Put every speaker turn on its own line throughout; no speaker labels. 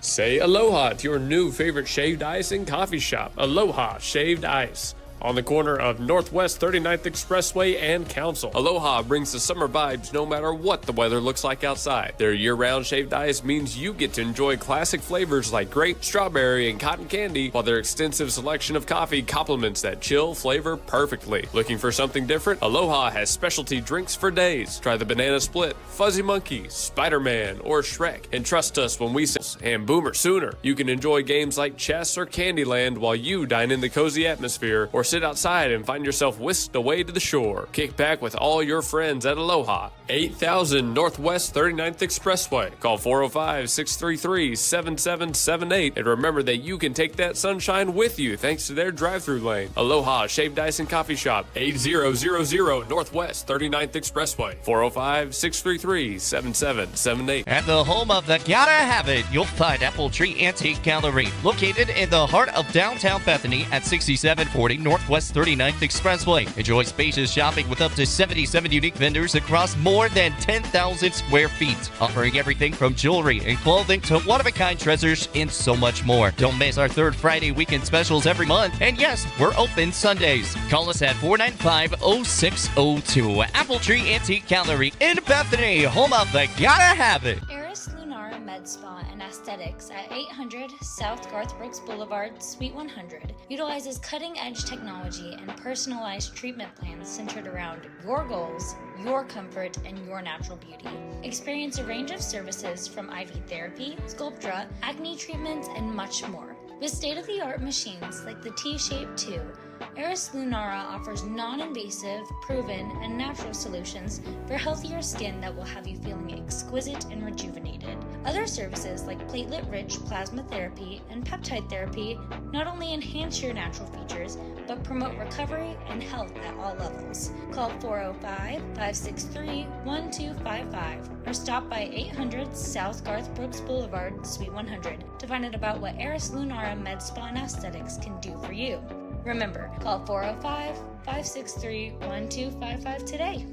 Say aloha to your new favorite shaved ice and coffee shop, Aloha Shaved Ice. On the corner of Northwest 39th Expressway and Council. Aloha brings the summer vibes no matter what the weather looks like outside. Their year-round shaved ice means you get to enjoy classic flavors like grape, strawberry, and cotton candy, while their extensive selection of coffee complements that chill flavor perfectly. Looking for something different? Aloha has specialty drinks for days. Try the Banana Split, Fuzzy Monkey, Spider-Man, or Shrek. And trust us when we say, and Boomer Sooner. You can enjoy games like chess or Candyland while you dine in the cozy atmosphere, or sit outside and find yourself whisked away to the shore. Kick back with all your friends at Aloha, 8000 Northwest 39th Expressway. Call 405-633-7778 and remember that you can take that sunshine with you thanks to their drive-thru lane. Aloha Shaved Ice and Coffee Shop, 8000 Northwest 39th Expressway. 405-633-7778.
At the home of the Gotta Have It, you'll find Apple Tree Antique Gallery, located in the heart of downtown Bethany at 6740 Northwest 39th Expressway. Enjoy spacious shopping with up to 77 unique vendors across more than 10,000 square feet, offering everything from jewelry and clothing to one-of-a-kind treasures and so much more. Don't miss our third Friday weekend specials every month. And yes, we're open Sundays. Call us at 495-0602. Apple Tree Antique Gallery in Bethany, home of the Gotta Have It.
Med Spa and Aesthetics at 800 South Garth Brooks Boulevard, Suite 100 utilizes cutting-edge technology and personalized treatment plans centered around your goals, your comfort, and your natural beauty. Experience a range of services from IV therapy, Sculptra, acne treatments, and much more. With state-of-the-art machines like the T-Shape 2, Eris Lunara offers non-invasive, proven, and natural solutions for healthier skin that will have you feeling exquisite and rejuvenated. Other services like platelet-rich plasma therapy and peptide therapy not only enhance your natural features, but promote recovery and health at all levels. Call 405-563-1255 or stop by 800 South Garth Brooks Boulevard, Suite 100 to find out about what Eris Lunara Med Spa and Aesthetics can do for you. Remember, call 405-563-1255 today.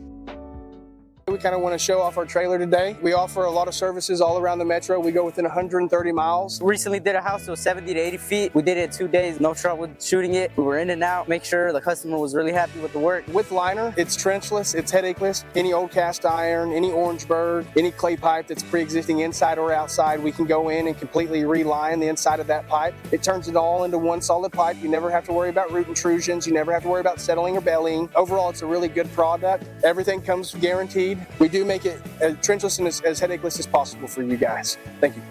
We kind of want to show off our trailer today. We offer a lot of services all around the metro. We go within 130 miles.
Recently did a house that was 70 to 80 feet. We did it in 2 days, no trouble with shooting it. We were in and out, make sure the customer was really happy with the work.
With liner, it's trenchless, it's headacheless. Any old cast iron, any orange bird, any clay pipe that's pre-existing inside or outside, we can go in and completely reline the inside of that pipe. It turns it all into one solid pipe. You never have to worry about root intrusions. You never have to worry about settling or bellying. Overall, it's a really good product. Everything comes guaranteed. We do make it as trenchless and as headacheless as possible for you guys. Thank you.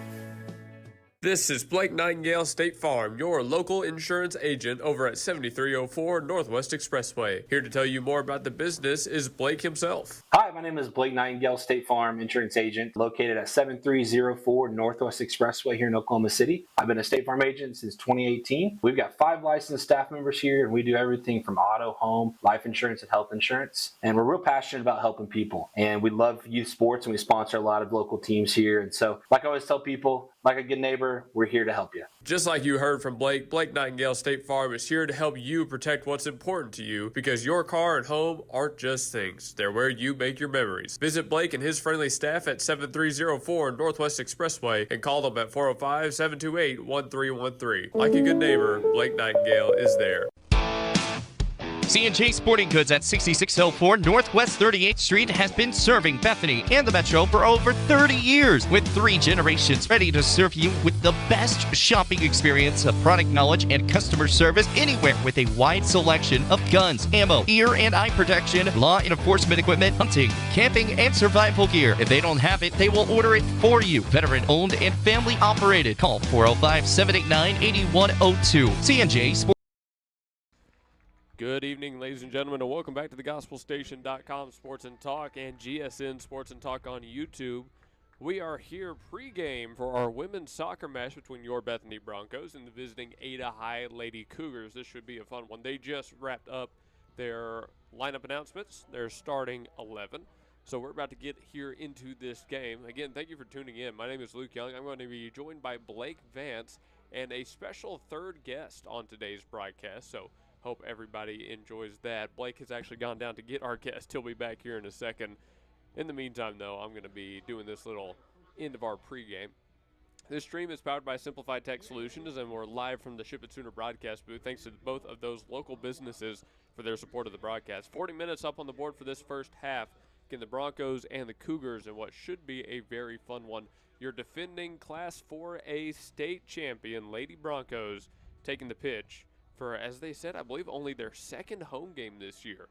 This is Blake Nightingale State Farm, your local insurance agent over at 7304 Northwest Expressway. Here to tell you more about the business is Blake himself.
Hi, my name is Blake Nightingale, State Farm insurance agent located at 7304 Northwest Expressway here in Oklahoma City. I've been a State Farm agent since 2018. We've got 5 licensed staff members here, and we do everything from auto, home, life insurance, and health insurance. And we're real passionate about helping people. And we love youth sports, and we sponsor a lot of local teams here. And so, like I always tell people, like a good neighbor, we're here to help you.
Just like you heard from Blake, Blake Nightingale State Farm is here to help you protect what's important to you, because your car and home aren't just things. They're where you make your memories. Visit Blake and his friendly staff at 7304 Northwest Expressway and call them at 405-728-1313. Like a good neighbor, Blake Nightingale is there.
C&J Sporting Goods at 6604 Northwest 38th Street has been serving Bethany and the Metro for over 30 years, with 3 generations ready to serve you with the best shopping experience of product knowledge and customer service anywhere, with a wide selection of guns, ammo, ear and eye protection, law enforcement equipment, hunting, camping, and survival gear. If they don't have it, they will order it for you. Veteran owned and family operated. Call 405-789-8102. C&J Sports.
Good evening, ladies and gentlemen, and welcome back to the GospelStation.com Sports and Talk and GSN Sports and Talk on YouTube. We are here pregame for our women's soccer match between your Bethany Broncos and the visiting Ada High Lady Cougars. This should be a fun one. They just wrapped up their lineup announcements. They're starting 11. So we're about to get here into this game. Again, thank you for tuning in. My name is Luke Young. I'm going to be joined by Blake Vance and a special third guest on today's broadcast. So hope everybody enjoys that. Blake has actually gone down to get our guest. He'll be back here in a second. In the meantime, though, I'm going to be doing this little end of our pregame. This stream is powered by Simplified Tech Solutions, and we're live from the Ship It Sooner broadcast booth. Thanks to both of those local businesses for their support of the broadcast. 40 minutes up on the board for this first half. Again, the Broncos and the Cougars in what should be a very fun one. Your defending Class 4A state champion, Lady Broncos, taking the pitch for, as they said, I believe only their second home game this year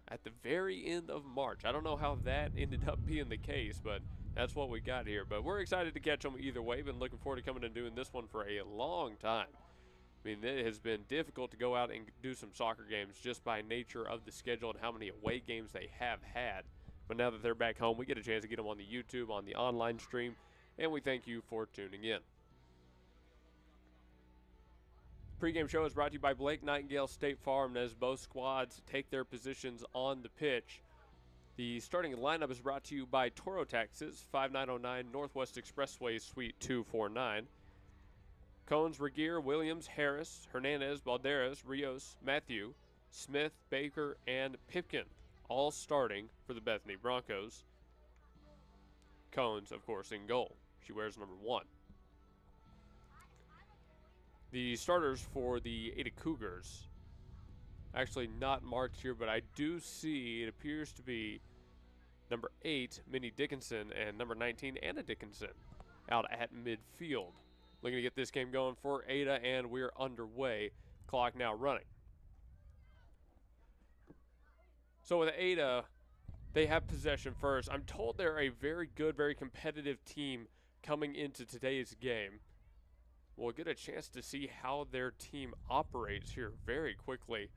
at the very end of March. I don't know how that ended up being the case, but that's what we got here. But we're excited to catch them either way. Been looking forward to coming and doing this one for a long time. I mean, it has been difficult to go out and do some soccer games just by nature of the schedule and how many away games they have had. But now that they're back home, we get a chance to get them on the YouTube, on the online stream, and we thank you for tuning in. Pre-game show is brought to you by Blake Nightingale State Farm. As both squads take their positions on the pitch, the starting lineup is brought to you by Toro Taxes, 5909 Northwest Expressway, Suite 249. Cones, Regier, Williams, Harris, Hernandez, Balderas, Rios, Matthew, Smith, Baker, and Pipkin, all starting for the Bethany Broncos. Cones, of course, in goal. She wears number 1. The starters for the Ada Cougars, actually not marked here, but I do see it appears to be number 8, Minnie Dickinson, and number 19, Anna Dickinson, out at midfield. Looking to get this game going for Ada, and we're underway. Clock now running. So with Ada, they have possession first. I'm told they're a very good, very competitive team coming into today's game. We'll get a chance to see how their team operates here very quickly.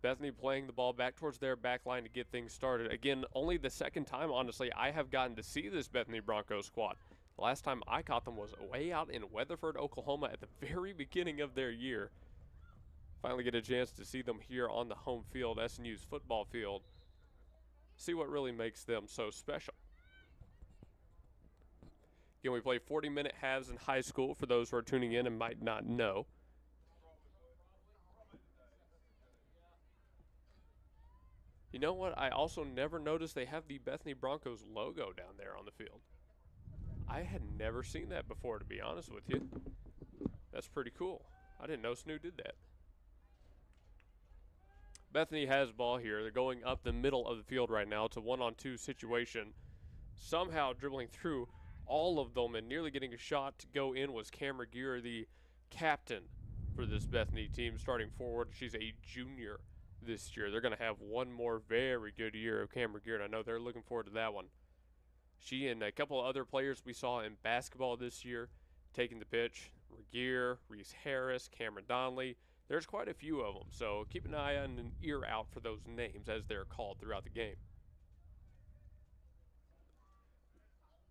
Bethany playing the ball back towards their back line to get things started. Again, only the second time, honestly, I have gotten to see this Bethany Broncos squad. The last time I caught them was way out in Weatherford, Oklahoma at the very beginning of their year. Finally get a chance to see them here on the home field, SNU's football field. See what really makes them so special. Again, we play 40-minute halves in high school for those who are tuning in and might not know. You know what? I also never noticed they have the Bethany Broncos logo down there on the field. I had never seen that before, to be honest with you. That's pretty cool. I didn't know SNU did that. Bethany has ball here. They're going up the middle of the field right now. It's a 1-on-2 situation. Somehow dribbling through all of them and nearly getting a shot to go in was Cameron Gear, the captain for this Bethany team, starting forward. She's a junior this year. They're going to have one more very good year of Cameron Gear, and I know they're looking forward to that one. She and a couple of other players we saw in basketball this year taking the pitch. Regier, Reese Harris, Cameron Donnelly. There's quite a few of them, so keep an eye and an ear out for those names as they're called throughout the game.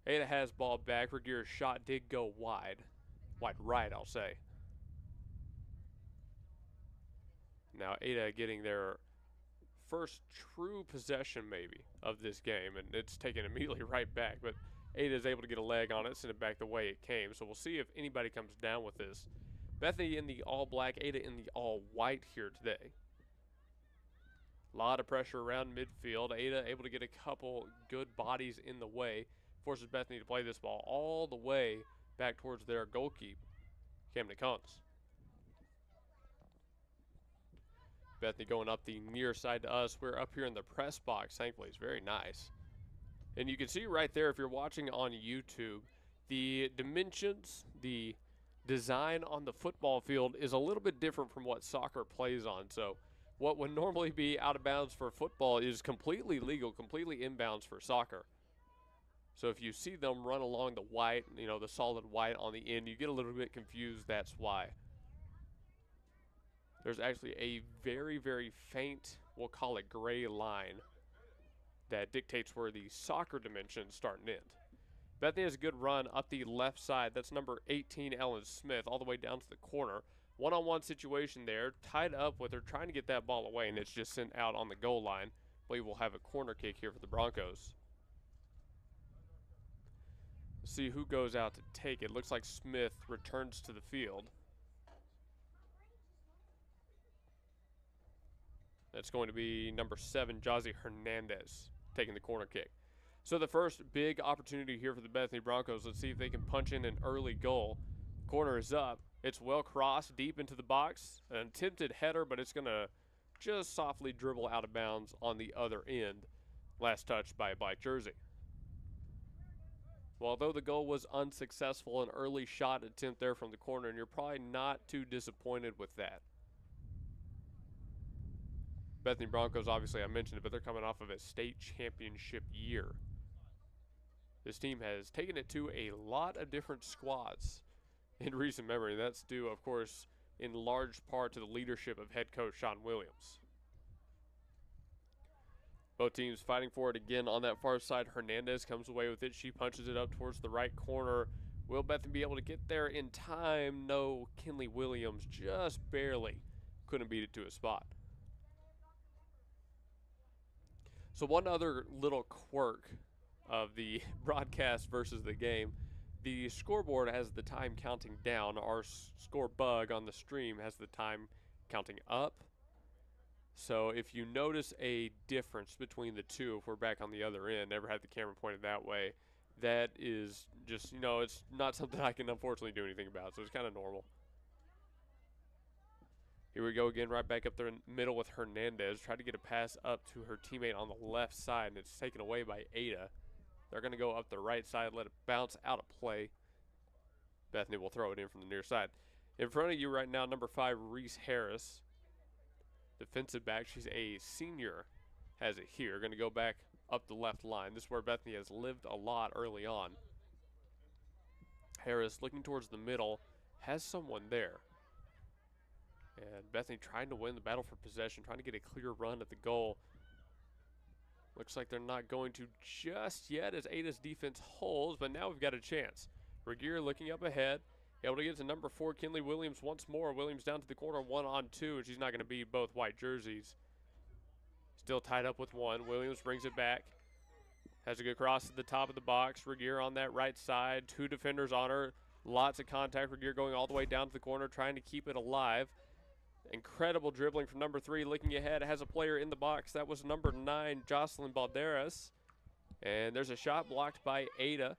Ada has ball back. Regier's shot did go wide. Wide right, I'll say. Now Ada getting their first true possession, maybe, of this game, and it's taken immediately right back, but Ada is able to get a leg on it, send it back the way it came, so we'll see if anybody comes down with this. Bethany in the all-black, Ada in the all-white here today. A lot of pressure around midfield. Ada able to get a couple good bodies in the way. Forces Bethany to play this ball all the way back towards their goalkeeper, Camden Cones. Bethany going up the near side to us. We're up here in the press box, thankfully. It's very nice. And you can see right there, if you're watching on YouTube, the dimensions, the design on the football field is a little bit different from what soccer plays on. So what would normally be out of bounds for football is completely legal, completely inbounds for soccer. So if you see them run along the white, the solid white on the end, you get a little bit confused. That's why. There's actually a very, very faint, we'll call it gray line, that dictates where the soccer dimensions start and end. Bethany has a good run up the left side. That's number 18, Ellen Smith, all the way down to the corner. One-on-one situation there, tied up with her, trying to get that ball away, and it's just sent out on the goal line. I believe we'll have a corner kick here for the Broncos. See who goes out to take it. Looks like Smith returns to the field. That's going to be number 7, Jazzy Hernandez, taking the corner kick. So the first big opportunity here for the Bethany Broncos. Let's see if they can punch in an early goal. Corner is up. It's well crossed deep into the box. An attempted header, but it's going to just softly dribble out of bounds on the other end. Last touch by a black jersey. Well, although the goal was unsuccessful, an early shot attempt there from the corner, and you're probably not too disappointed with that. Bethany Broncos, obviously I mentioned it, but they're coming off of a state championship year. This team has taken it to a lot of different squads in recent memory. That's due, of course, in large part to the leadership of head coach Sean Williams. Both teams fighting for it again on that far side. Hernandez comes away with it. She punches it up towards the right corner. Will Bethany be able to get there in time? No, Kinley Williams just barely couldn't beat it to a spot. So one other little quirk of the broadcast versus the game, the scoreboard has the time counting down. Our score bug on the stream has the time counting up. So if you notice a difference between the two, if we're back on the other end, never had the camera pointed that way, that is just, it's not something I can unfortunately do anything about. So it's kind of normal. Here we go again, right back up there in the middle with Hernandez. Tried to get a pass up to her teammate on the left side, and it's taken away by Ada. They're going to go up the right side, let it bounce out of play. Bethany will throw it in from the near side. In front of you right now, number 5, Reese Harris. Defensive back, she's a senior, has it here. Going to go back up the left line. This is where Bethany has lived a lot early on. Harris looking towards the middle, has someone there. And Bethany trying to win the battle for possession, trying to get a clear run at the goal. Looks like they're not going to just yet as Ada's defense holds, but now we've got a chance. Regier looking up ahead, able to get to number 4, Kinley Williams once more. Williams down to the corner, 1-on-2, and she's not going to beat both white jerseys. Still tied up with 1. Williams brings it back. Has a good cross at the top of the box. Regier on that right side. 2 defenders on her. Lots of contact. Regier going all the way down to the corner, trying to keep it alive. Incredible dribbling from number 3, looking ahead, has a player in the box. That was number 9, Jocelyn Balderas. And there's a shot blocked by Ada.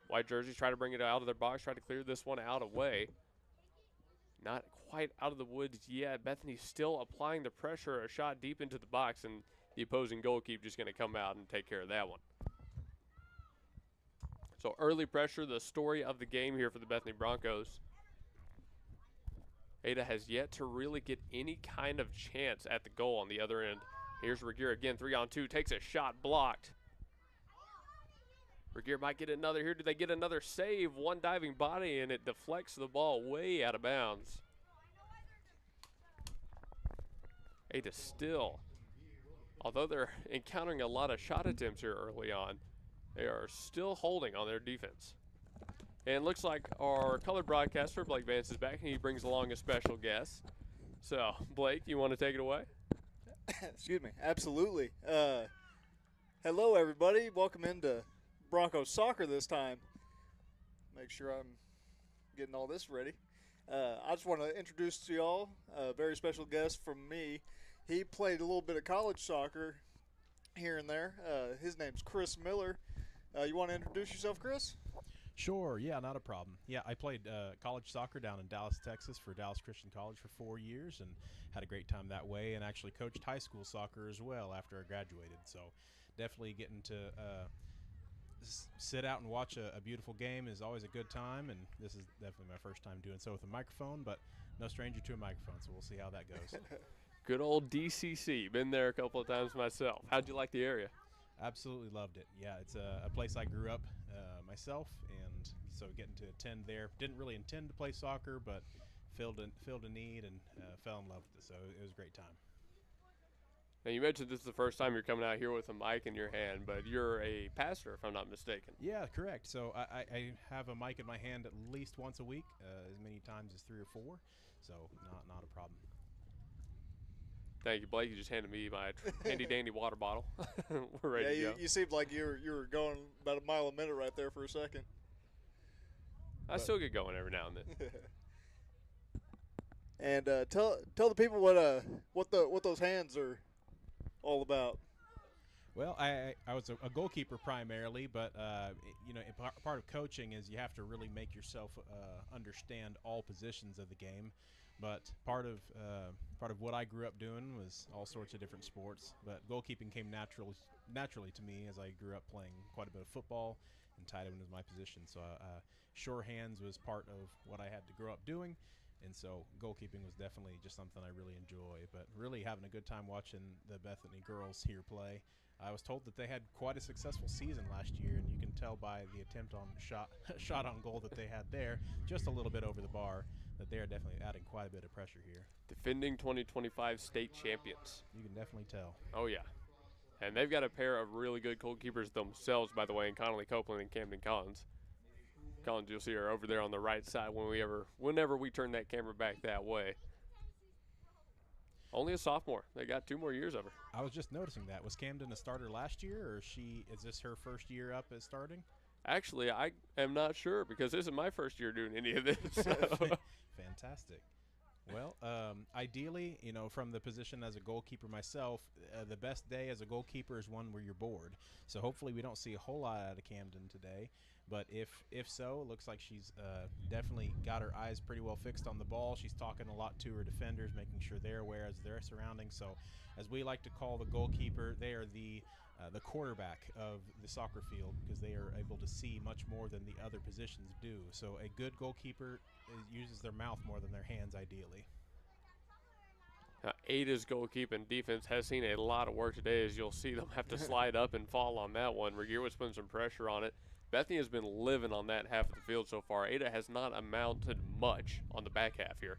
White jerseys try to bring it out of their box, try to clear this one out away. Not quite out of the woods yet. Bethany's still applying the pressure, a shot deep into the box, and the opposing goalkeeper just going to come out and take care of that one. So early pressure, the story of the game here for the Bethany Broncos. Ada has yet to really get any kind of chance at the goal on the other end. Here's Regier again, 3-on-2, takes a shot blocked. Regier might get another here. Do they get another save? One diving body, and it deflects the ball way out of bounds. Ada still, although they're encountering a lot of shot attempts here early on, they are still holding on their defense. And looks like our color broadcaster, Blake Vance, is back, and he brings along a special guest. So, Blake, you want to take it away?
Excuse me. Absolutely. Hello, everybody. Welcome into Broncos soccer this time. Make sure I'm getting all this ready. I just want to introduce to y'all a very special guest from me. He played a little bit of college soccer here and there. His name's Chris Miller. You want to introduce yourself, Chris?
Sure, yeah, not a problem. Yeah, I played college soccer down in Dallas, Texas for Dallas Christian College for 4 years and had a great time that way, and actually coached high school soccer as well after I graduated. So definitely getting to sit out and watch a beautiful game is always a good time, and this is definitely my first time doing so with a microphone, but no stranger to a microphone, so we'll see how that goes.
Good old DCC. Been there a couple of times myself. How'd you like the area?
Absolutely loved it. Yeah, it's a place I grew up myself, and so getting to attend there. Didn't really intend to play soccer, but filled a need and fell in love with it, so it was a great time.
Now, you mentioned this is the first time you're coming out here with a mic in your hand, but you're a pastor, if I'm not mistaken.
Yeah, correct. So I have a mic in my hand at least once a week, as many times as 3 or 4, so not a problem.
Thank you, Blake. You just handed me my handy-dandy water bottle. We're ready to go.
You seemed like you were going about a mile a minute right there for a second.
I still get going every now and then.
And tell the people what those hands are all about.
Well, I was a goalkeeper primarily, but part of coaching is you have to really make yourself understand all positions of the game. But part of what I grew up doing was all sorts of different sports. But goalkeeping came naturally to me as I grew up playing quite a bit of football, and tight end was my position. So sure hands was part of what I had to grow up doing. And so goalkeeping was definitely just something I really enjoy. But really having a good time watching the Bethany girls here play. I was told that they had quite a successful season last year, and you can tell by the attempt on shot on goal that they had there, just a little bit over the bar, that they are definitely adding quite a bit of pressure here.
Defending 2025 state champions.
You can definitely tell.
Oh, yeah. And they've got a pair of really good goalkeepers themselves, by the way, in Connolly Copeland and Camden Collins. Collins, you'll see her over there on the right side whenever we turn that camera back that way. Only a sophomore. They got 2 more years of her.
I was just noticing that. Was Camden a starter last year, or is this her first year up as starting?
Actually, I am not sure because this is my first year doing any of this. So.
Fantastic. Well, ideally, from the position as a goalkeeper myself, the best day as a goalkeeper is one where you're bored. So hopefully we don't see a whole lot out of Camden today. But if so, it looks like she's definitely got her eyes pretty well fixed on the ball. She's talking a lot to her defenders, making sure they're aware of their surroundings. So as we like to call the goalkeeper, they are the quarterback of the soccer field because they are able to see much more than the other positions do. So a good goalkeeper uses their mouth more than their hands, ideally.
Ada's goalkeeping defense has seen a lot of work today, as you'll see them have to slide up and fall on that one. Regier was putting some pressure on it. Bethany has been living on that half of the field so far. Ada has not amounted much on the back half here.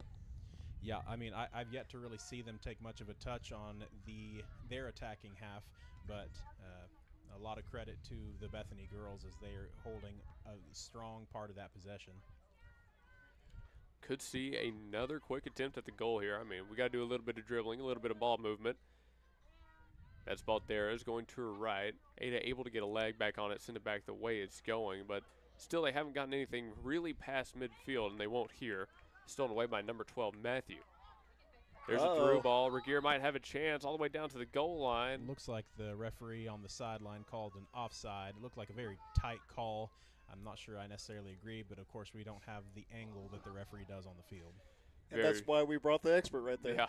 Yeah, I mean, I've yet to really see them take much of a touch on their attacking half, but a lot of credit to the Bethany girls as they are holding a strong part of that possession.
Could see another quick attempt at the goal here. I mean, we got to do a little bit of dribbling, a little bit of ball movement. That spot there is going to her right. Ada able to get a leg back on it, send it back the way it's going, but still they haven't gotten anything really past midfield, and they won't here. Stolen away by number 12, Matthew. There's a through ball. Regier might have a chance all the way down to the goal line.
Looks like the referee on the sideline called an offside. It looked like a very tight call. I'm not sure I necessarily agree, but of course we don't have the angle that the referee does on the field.
And that's why we brought the expert right there.
Yeah.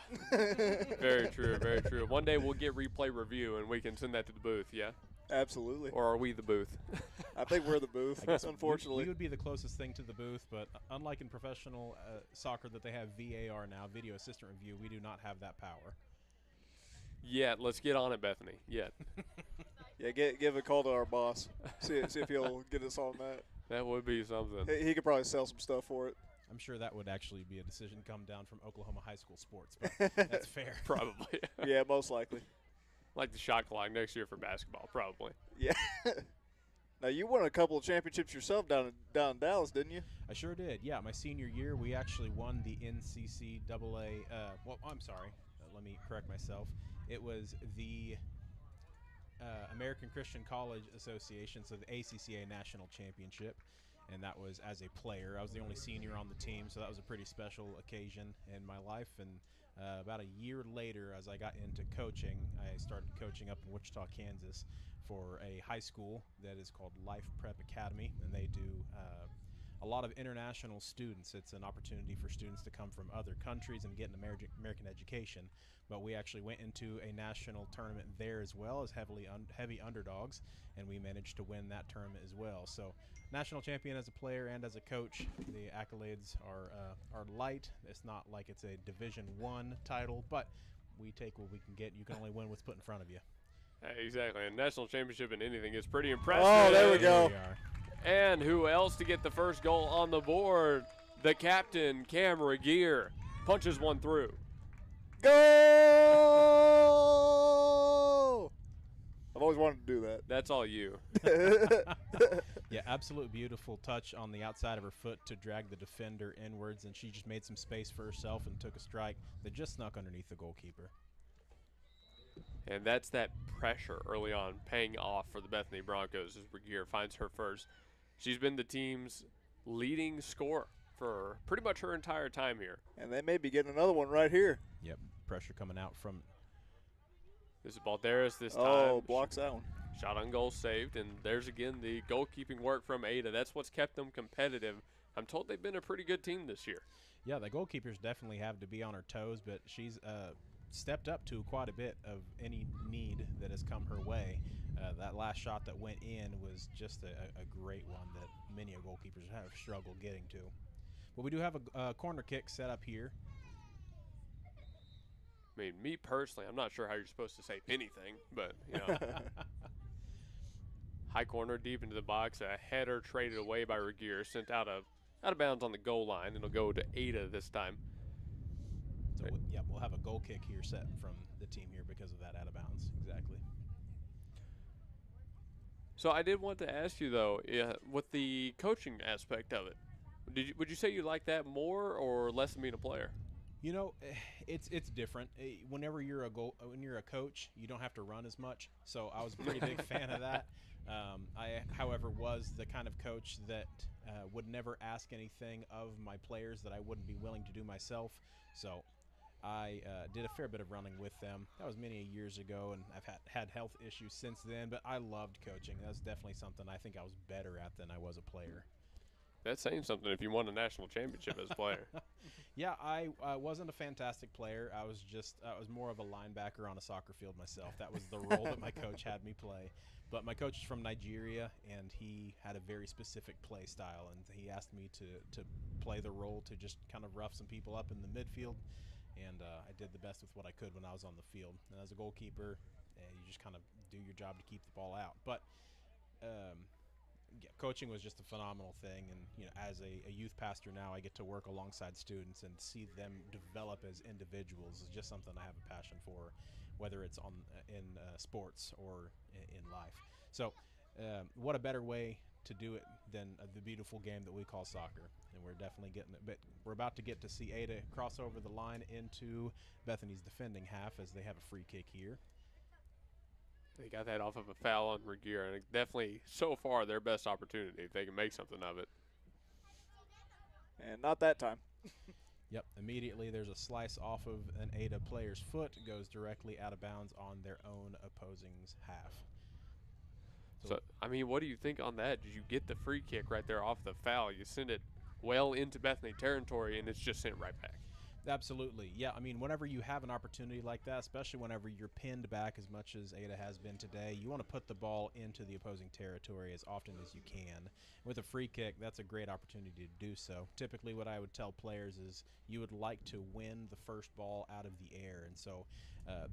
Very true, very true. One day we'll get replay review and we can send that to the booth, yeah?
Absolutely.
Or are we the booth?
I think we're the booth, unfortunately.
We would be the closest thing to the booth, but unlike in professional soccer that they have VAR now, video assistant review, we do not have that power.
Yet. Let's get on it, Bethany. Yet.
Yeah, give a call to our boss. See if he'll get us on that.
That would be something.
He could probably sell some stuff for it.
I'm sure that would actually be a decision come down from Oklahoma high school sports, but that's fair.
Probably.
Yeah, most likely.
Like the shot clock next year for basketball, probably.
Yeah. Now, you won a couple of championships yourself down in Dallas, didn't you?
I sure did. Yeah, my senior year, we actually won the NCCAA. I'm sorry. Let me correct myself. It was the American Christian College Association, so the ACCA National Championship, and that was as a player. I was the only senior on the team, so that was a pretty special occasion in my life. And about a year later, as I got into coaching, I started coaching up in Wichita, Kansas for a high school that is called Life Prep Academy, and they do a lot of international students. It's an opportunity for students to come from other countries and get an American education. But we actually went into a national tournament there as well as heavy underdogs, and we managed to win that tournament as well. So national champion as a player and as a coach. The accolades are light. It's not like it's a Division I title, but we take what we can get. You can only win what's put in front of you.
Exactly. A national championship in anything is pretty impressive.
Oh, there we go.
There we are.
And who else to get the first goal on the board? The captain, Cam Regier, punches one through.
Go! I've always wanted to do that.
That's all you.
Yeah, absolute beautiful touch on the outside of her foot to drag the defender inwards, and she just made some space for herself and took a strike that just snuck underneath the goalkeeper.
And that's that pressure early on paying off for the Bethany Broncos as Regier finds her first. She's been the team's leading scorer for pretty much her entire time here.
And they may be getting another one right here.
Yep, pressure coming out from
This is Balderas this time.
Oh, blocks that one.
Shot on goal saved, and there's again the goalkeeping work from Ada. That's what's kept them competitive. I'm told they've been a pretty good team this year.
Yeah, the goalkeepers definitely have to be on her toes, but she's stepped up to quite a bit of any need that has come her way. That last shot that went in was just a great one that many goalkeepers have struggled getting to. But we do have a corner kick set up here.
I mean, me personally, I'm not sure how you're supposed to say anything, but, you know. High corner, deep into the box, a header traded away by Regier, sent out of bounds on the goal line. It'll go to Ada this time.
So, yeah, we'll have a goal kick here set from the team here because of that out of bounds. Exactly.
So I did want to ask you, though, with the coaching aspect of it, would you say you like that more or less than being a player?
You know, it's different. Whenever you're when you're a coach, you don't have to run as much. So I was a pretty big fan of that. I, however, was the kind of coach that would never ask anything of my players that I wouldn't be willing to do myself. So I did a fair bit of running with them. That was many years ago, and I've had health issues since then. But I loved coaching. That's definitely something I think I was better at than I was a player.
That's saying something if you won a national championship as a player.
Yeah, I wasn't a fantastic player. I was more of a linebacker on a soccer field myself. That was the role that my coach had me play. But my coach is from Nigeria, and he had a very specific play style, and he asked me to play the role to just kind of rough some people up in the midfield, and I did the best with what I could when I was on the field. And as a goalkeeper, you just kind of do your job to keep the ball out. But yeah, coaching was just a phenomenal thing, and you know, as a youth pastor now, I get to work alongside students and see them develop as individuals is just something I have a passion for, whether it's in sports or in life. So what a better way to do it than the beautiful game that we call soccer, and we're definitely getting it. But we're about to get to see Ada cross over the line into Bethany's defending half as they have a free kick here.
They got that off of a foul on Regier, and definitely, so far, their best opportunity if they can make something of it.
And not that time.
Yep, immediately there's a slice off of an Ada player's foot, goes directly out of bounds on their own opposing's half.
So, I mean, what do you think on that? Did you get the free kick right there off the foul? You send it well into Bethany territory, and it's just sent right back.
Absolutely. Yeah, I mean, whenever you have an opportunity like that, especially whenever you're pinned back as much as Ada has been today, you want to put the ball into the opposing territory as often as you can. With a free kick, that's a great opportunity to do so. Typically what I would tell players is you would like to win the first ball out of the air, and so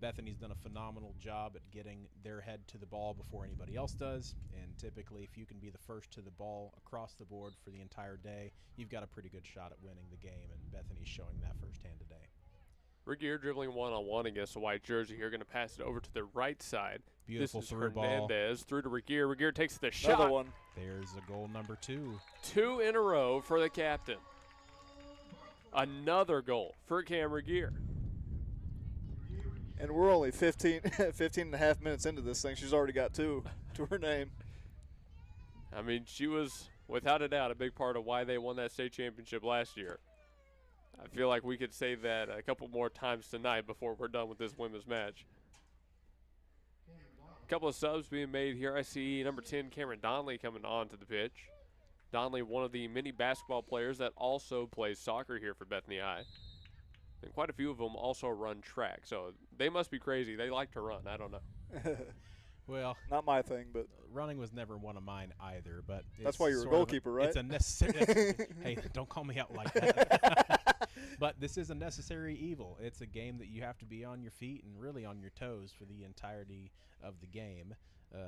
Bethany's done a phenomenal job at getting their head to the ball before anybody else does, and typically if you can be the first to the ball across the board for the entire day, you've got a pretty good shot at winning the game, and Bethany's showing that firsthand today.
Regier dribbling one-on-one against a white jersey here, going to pass it over to the right side.
Beautiful
this is
through
Hernandez
ball.
Through to Regier. Regier takes the shot.
Another one.
There's a goal number 2.
2 in a row for the captain. Another goal for Cam Regier.
And we're only 15 and a half minutes into this thing. She's already got 2 to her name.
I mean, she was, without a doubt, a big part of why they won that state championship last year. I feel like we could say that a couple more times tonight before we're done with this women's match. A couple of subs being made here. I see number 10, Cameron Donnelly, coming onto the pitch. Donnelly, one of the many basketball players that also plays soccer here for Bethany High. And quite a few of them also run track, so they must be crazy. They like to run. I don't know.
Well,
not my thing, but
running was never one of mine either. But
that's why you're a goalkeeper, right?
It's a necessary. Hey, don't call me out like that. But this is a necessary evil. It's a game that you have to be on your feet and really on your toes for the entirety of the game.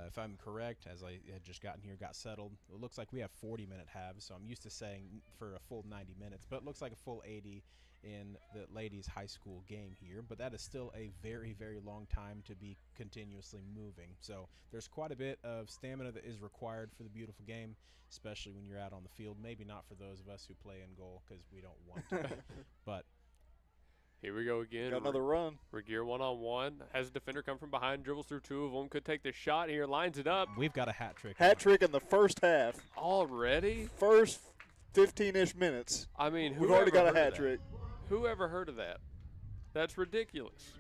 If I'm correct, as I had just gotten here, got settled, it looks like we have 40-minute halves, so I'm used to saying for a full 90 minutes, but it looks like a full 80 in the ladies' high school game here, but that is still a very, very long time to be continuously moving. So there's quite a bit of stamina that is required for the beautiful game, especially when you're out on the field. Maybe not for those of us who play in goal because we don't want to, but
here we go again.
Got another run.
Regier one-on-one. Has a defender come from behind, dribbles through 2 of them. Could take the shot here, lines it up.
We've got a hat trick.
Hat trick in the first half.
Already?
First 15-ish minutes.
I mean,
we've already got a hat trick.
Who ever heard of that? That's ridiculous.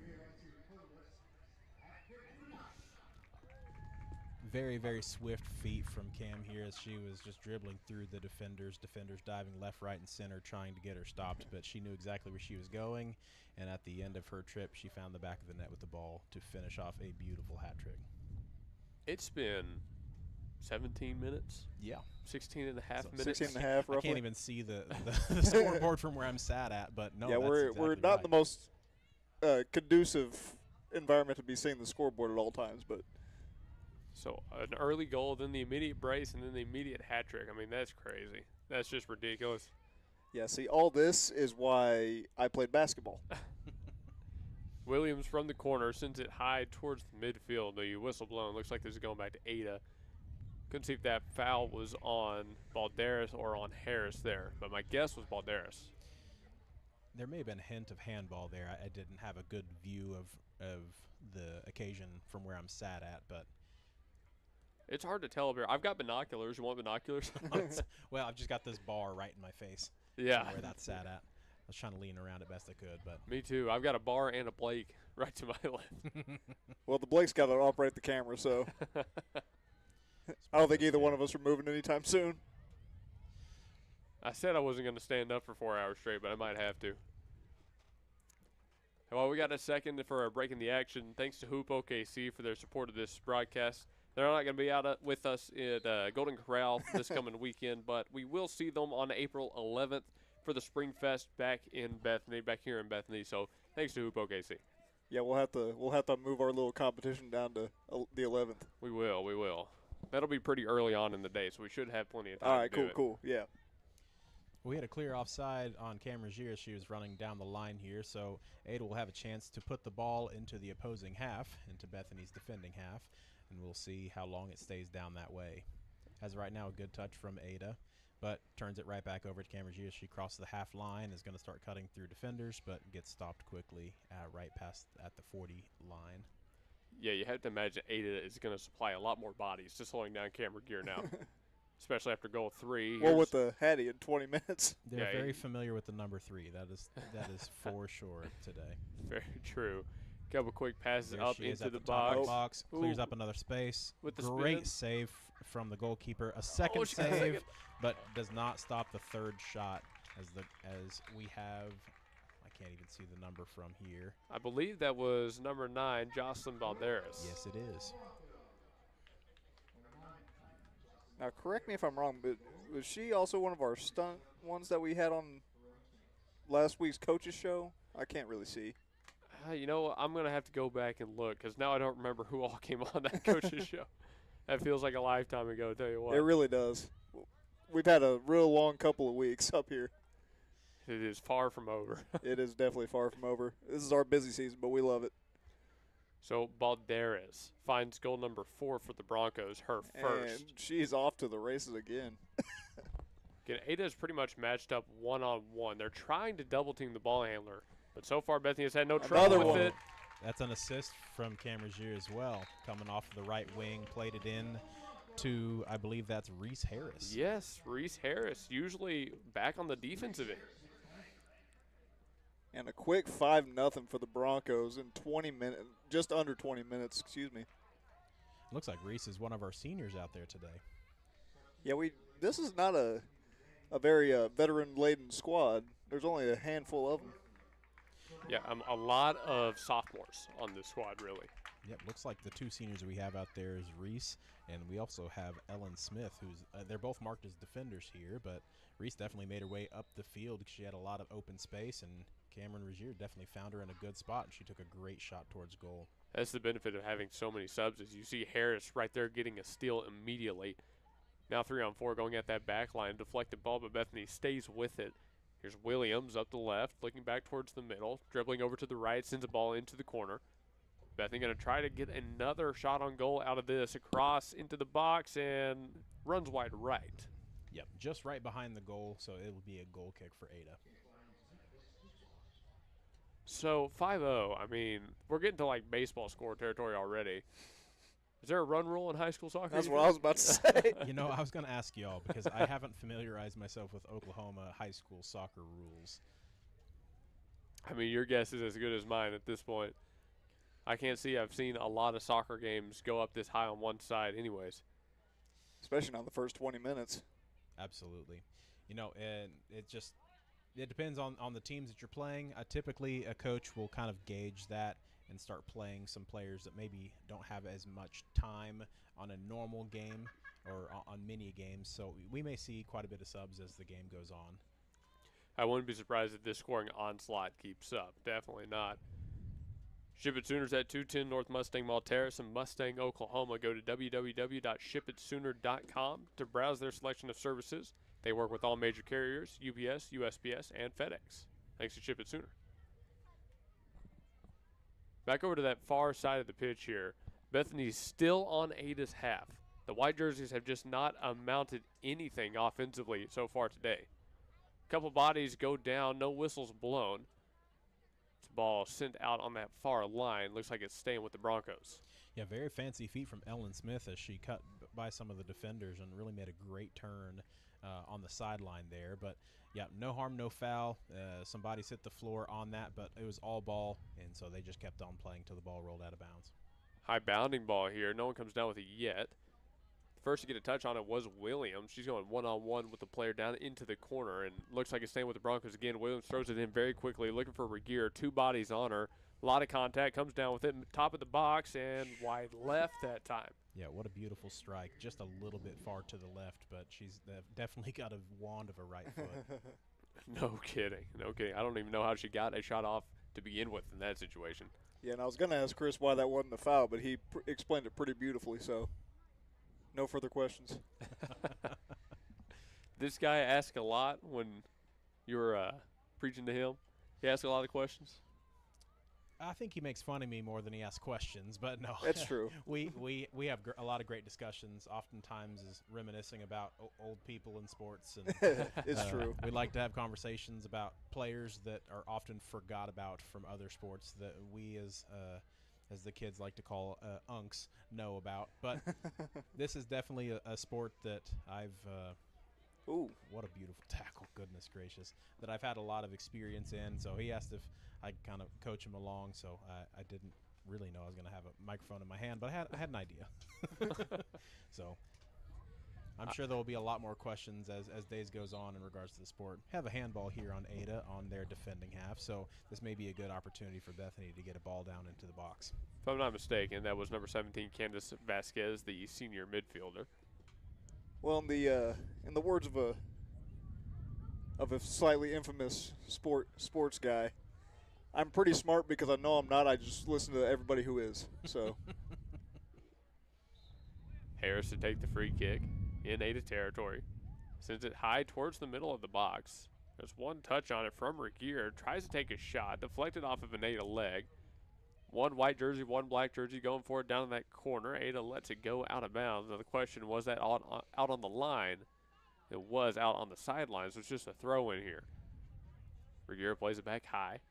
Very, very swift feet from Cam here as she was just dribbling through the defenders diving left, right, and center trying to get her stopped, but she knew exactly where she was going, and at the end of her trip, she found the back of the net with the ball to finish off a beautiful hat trick.
It's been 17 minutes?
Yeah.
16 and a half minutes?
16 and a half, roughly.
I can't even see the scoreboard from where I'm sat at, but no,
yeah,
that's
we're
exactly
not
right.
the most conducive environment to be seeing the scoreboard at all times, but
So an early goal, then the immediate brace, and then the immediate hat trick. I mean, that's crazy. That's just ridiculous.
yeah, see, all this is why I played basketball.
Williams from the corner sends it high towards the midfield. The whistle blown. Looks like this is going back to Ada. Couldn't see if that foul was on Balderas or on Harris there, but my guess was Balderas.
There may have been a hint of handball there. I didn't have a good view of the occasion from where I'm sat at, but
It's hard to tell up here. I've got binoculars. You want binoculars?
well, I've just got this bar right in my face.
Yeah.
Where that's sat at. I was trying to lean around it best I could, but
Me too. I've got a bar and a Blake right to my left.
Well, the Blake's got to operate the camera, so I don't think either one of us are moving anytime soon.
I said I wasn't going to stand up for 4 hours straight, but I might have to. Well, we got a second for breaking the action. Thanks to Hoop OKC for their support of this broadcast. They're not going to be out with us at Golden Corral this coming weekend, but we will see them on April 11th for the Spring Fest back here in Bethany. So thanks to Hoop OKC.
Yeah, we'll have to move our little competition down to the 11th.
We will. That'll be pretty early on in the day, so we should have plenty of time.
All right,
to do
cool. Yeah.
we had a clear offside on Cam Regier as she was running down the line here, so Ada will have a chance to put the ball into the opposing half, into Bethany's defending half, and we'll see how long it stays down that way. As of right now, a good touch from Ada, but turns it right back over to Cam Regier. She crosses the half line, is going to start cutting through defenders, but gets stopped quickly right past at the 40 line.
Yeah, you have to imagine Ada is going to supply a lot more bodies to slowing down Cameron Gear now, especially after goal 3.
Well, with the Hattie in 20 minutes.
They're very familiar with the number 3. That is for sure today.
Very true. Couple quick passes
There
up
she is
into
at
the
top of
box.
the box. Clears
Ooh.
up another space.
With the
Great
spin.
save from the goalkeeper. A second
she got a
save,
second.
but does not stop the third shot as we have. I can't even see the number from here.
I believe that was number 9, Jocelyn Balderas.
Yes, it is.
Now, correct me if I'm wrong, but was she also one of our stunt ones that we had on last week's coaches show? I can't really see.
You know what? I'm going to have to go back and look because now I don't remember who all came on that coach's show. That feels like a lifetime ago, I'll tell you what.
It really does. We've had a real long couple of weeks up here.
It is far from over.
It is definitely far from over. This is our busy season, but we love it.
So Balderas finds goal number 4 for the Broncos, her first.
And she's off to the races again.
Again, Ada's pretty much matched up one-on-one. They're trying to double-team the ball handler, but so far Bethany has had no trouble
Another
with
one.
it.
That's an assist from Cam Regier as well. Coming off the right wing, played it in to, I believe that's Reese Harris.
Yes, Reese Harris, usually back on the defensive end.
And a quick 5-0 for the Broncos in 20 minutes, just under 20 minutes, excuse me.
Looks like Reese is one of our seniors out there today.
Yeah, this is not a very veteran-laden squad. There's only a handful of them.
Yeah,
a lot of sophomores on this squad, really.
Yep, looks like the 2 seniors we have out there is Reese, and we also have Ellen Smith, who's they're both marked as defenders here, but Reese definitely made her way up the field because she had a lot of open space, and Cameron Regier definitely found her in a good spot, and she took a great shot towards goal.
That's the benefit of having so many subs is you see Harris right there getting a steal immediately. Now 3-on-4 going at that back line, deflected ball, but Bethany stays with it. Here's Williams up the left, looking back towards the middle, dribbling over to the right, sends a ball into the corner. Bethany going to try to get another shot on goal out of this, across into the box, and runs wide right.
Yep, just right behind the goal, so it will be a goal kick for Ada.
So 5-0, I mean, we're getting to like baseball score territory already. Is there a run rule in high school soccer?
That's what I was about to say.
You know, I was going to ask y'all because I haven't familiarized myself with Oklahoma high school soccer rules.
I mean, your guess is as good as mine at this point. I can't see. I've seen a lot of soccer games go up this high on one side anyways.
Especially not the first 20 minutes.
Absolutely. And it depends on the teams that you're playing. Typically, a coach will kind of gauge that and start playing some players that maybe don't have as much time on a normal game or on mini games. So we may see quite a bit of subs as the game goes on.
I wouldn't be surprised if this scoring onslaught keeps up. Definitely not. Ship It Sooners at 210 North Mustang Mall Terrace in Mustang, Oklahoma. Go to www.shipitsooner.com to browse their selection of services. They work with all major carriers, UPS, USPS, and FedEx. Thanks to Ship It Sooner. Back over to that far side of the pitch here. Bethany's still on Ada's half. The white jerseys have just not amounted anything offensively so far today. A couple bodies go down, no whistles blown. This ball sent out on that far line. Looks like it's staying with the Broncos.
Yeah, very fancy feet from Ellen Smith as she cut by some of the defenders and really made a great turn on the sideline there. But, yeah, no harm, no foul. Some bodies hit the floor on that, but it was all ball, and so they just kept on playing till the ball rolled out of bounds.
High bounding ball here. No one comes down with it yet. First to get a touch on it was Williams. She's going one-on-one with the player down into the corner, and looks like it's staying with the Broncos again. Williams throws it in very quickly, looking for Regier. Two bodies on her. A lot of contact. Comes down with it, top of the box, and wide left that time.
Yeah, what a beautiful strike. Just a little bit far to the left, but she's definitely got a wand of a right foot.
No kidding. No kidding. I don't even know how she got a shot off to begin with in that situation.
Yeah, and I was going to ask Chris why that wasn't a foul, but he explained it pretty beautifully, so no further questions.
This guy asks a lot when you're preaching to him. He asks a lot of questions.
I think he makes fun of me more than he asks questions, but no.
That's true.
we have a lot of great discussions, oftentimes is reminiscing about old people in sports. And
it's true.
We like to have conversations about players that are often forgot about from other sports that we as the kids like to call unks know about. But this is definitely a sport that I've
ooh,
what a beautiful tackle, goodness gracious, that I've had a lot of experience in. So he asked if I kind of coach him along, so I didn't really know I was going to have a microphone in my hand, but I had an idea. So I'm sure there will be a lot more questions as days goes on in regards to the sport. Have a handball here on Ada on their defending half, so this may be a good opportunity for Bethany to get a ball down into the box.
If I'm not mistaken, that was number 17, Candace Vasquez, the senior midfielder.
Well, in the words of a slightly infamous sports guy, I'm pretty smart because I know I'm not. I just listen to everybody who is. So
Harris to take the free kick in Ada territory. Sends it high towards the middle of the box. There's one touch on it from Regier. Tries to take a shot, deflected off of an Ada leg. One white jersey, one black jersey going for it down in that corner. Ada lets it go out of bounds. Now the question, was that out on the line? It was out on the sidelines, so it's just a throw in here. Regier plays it back high.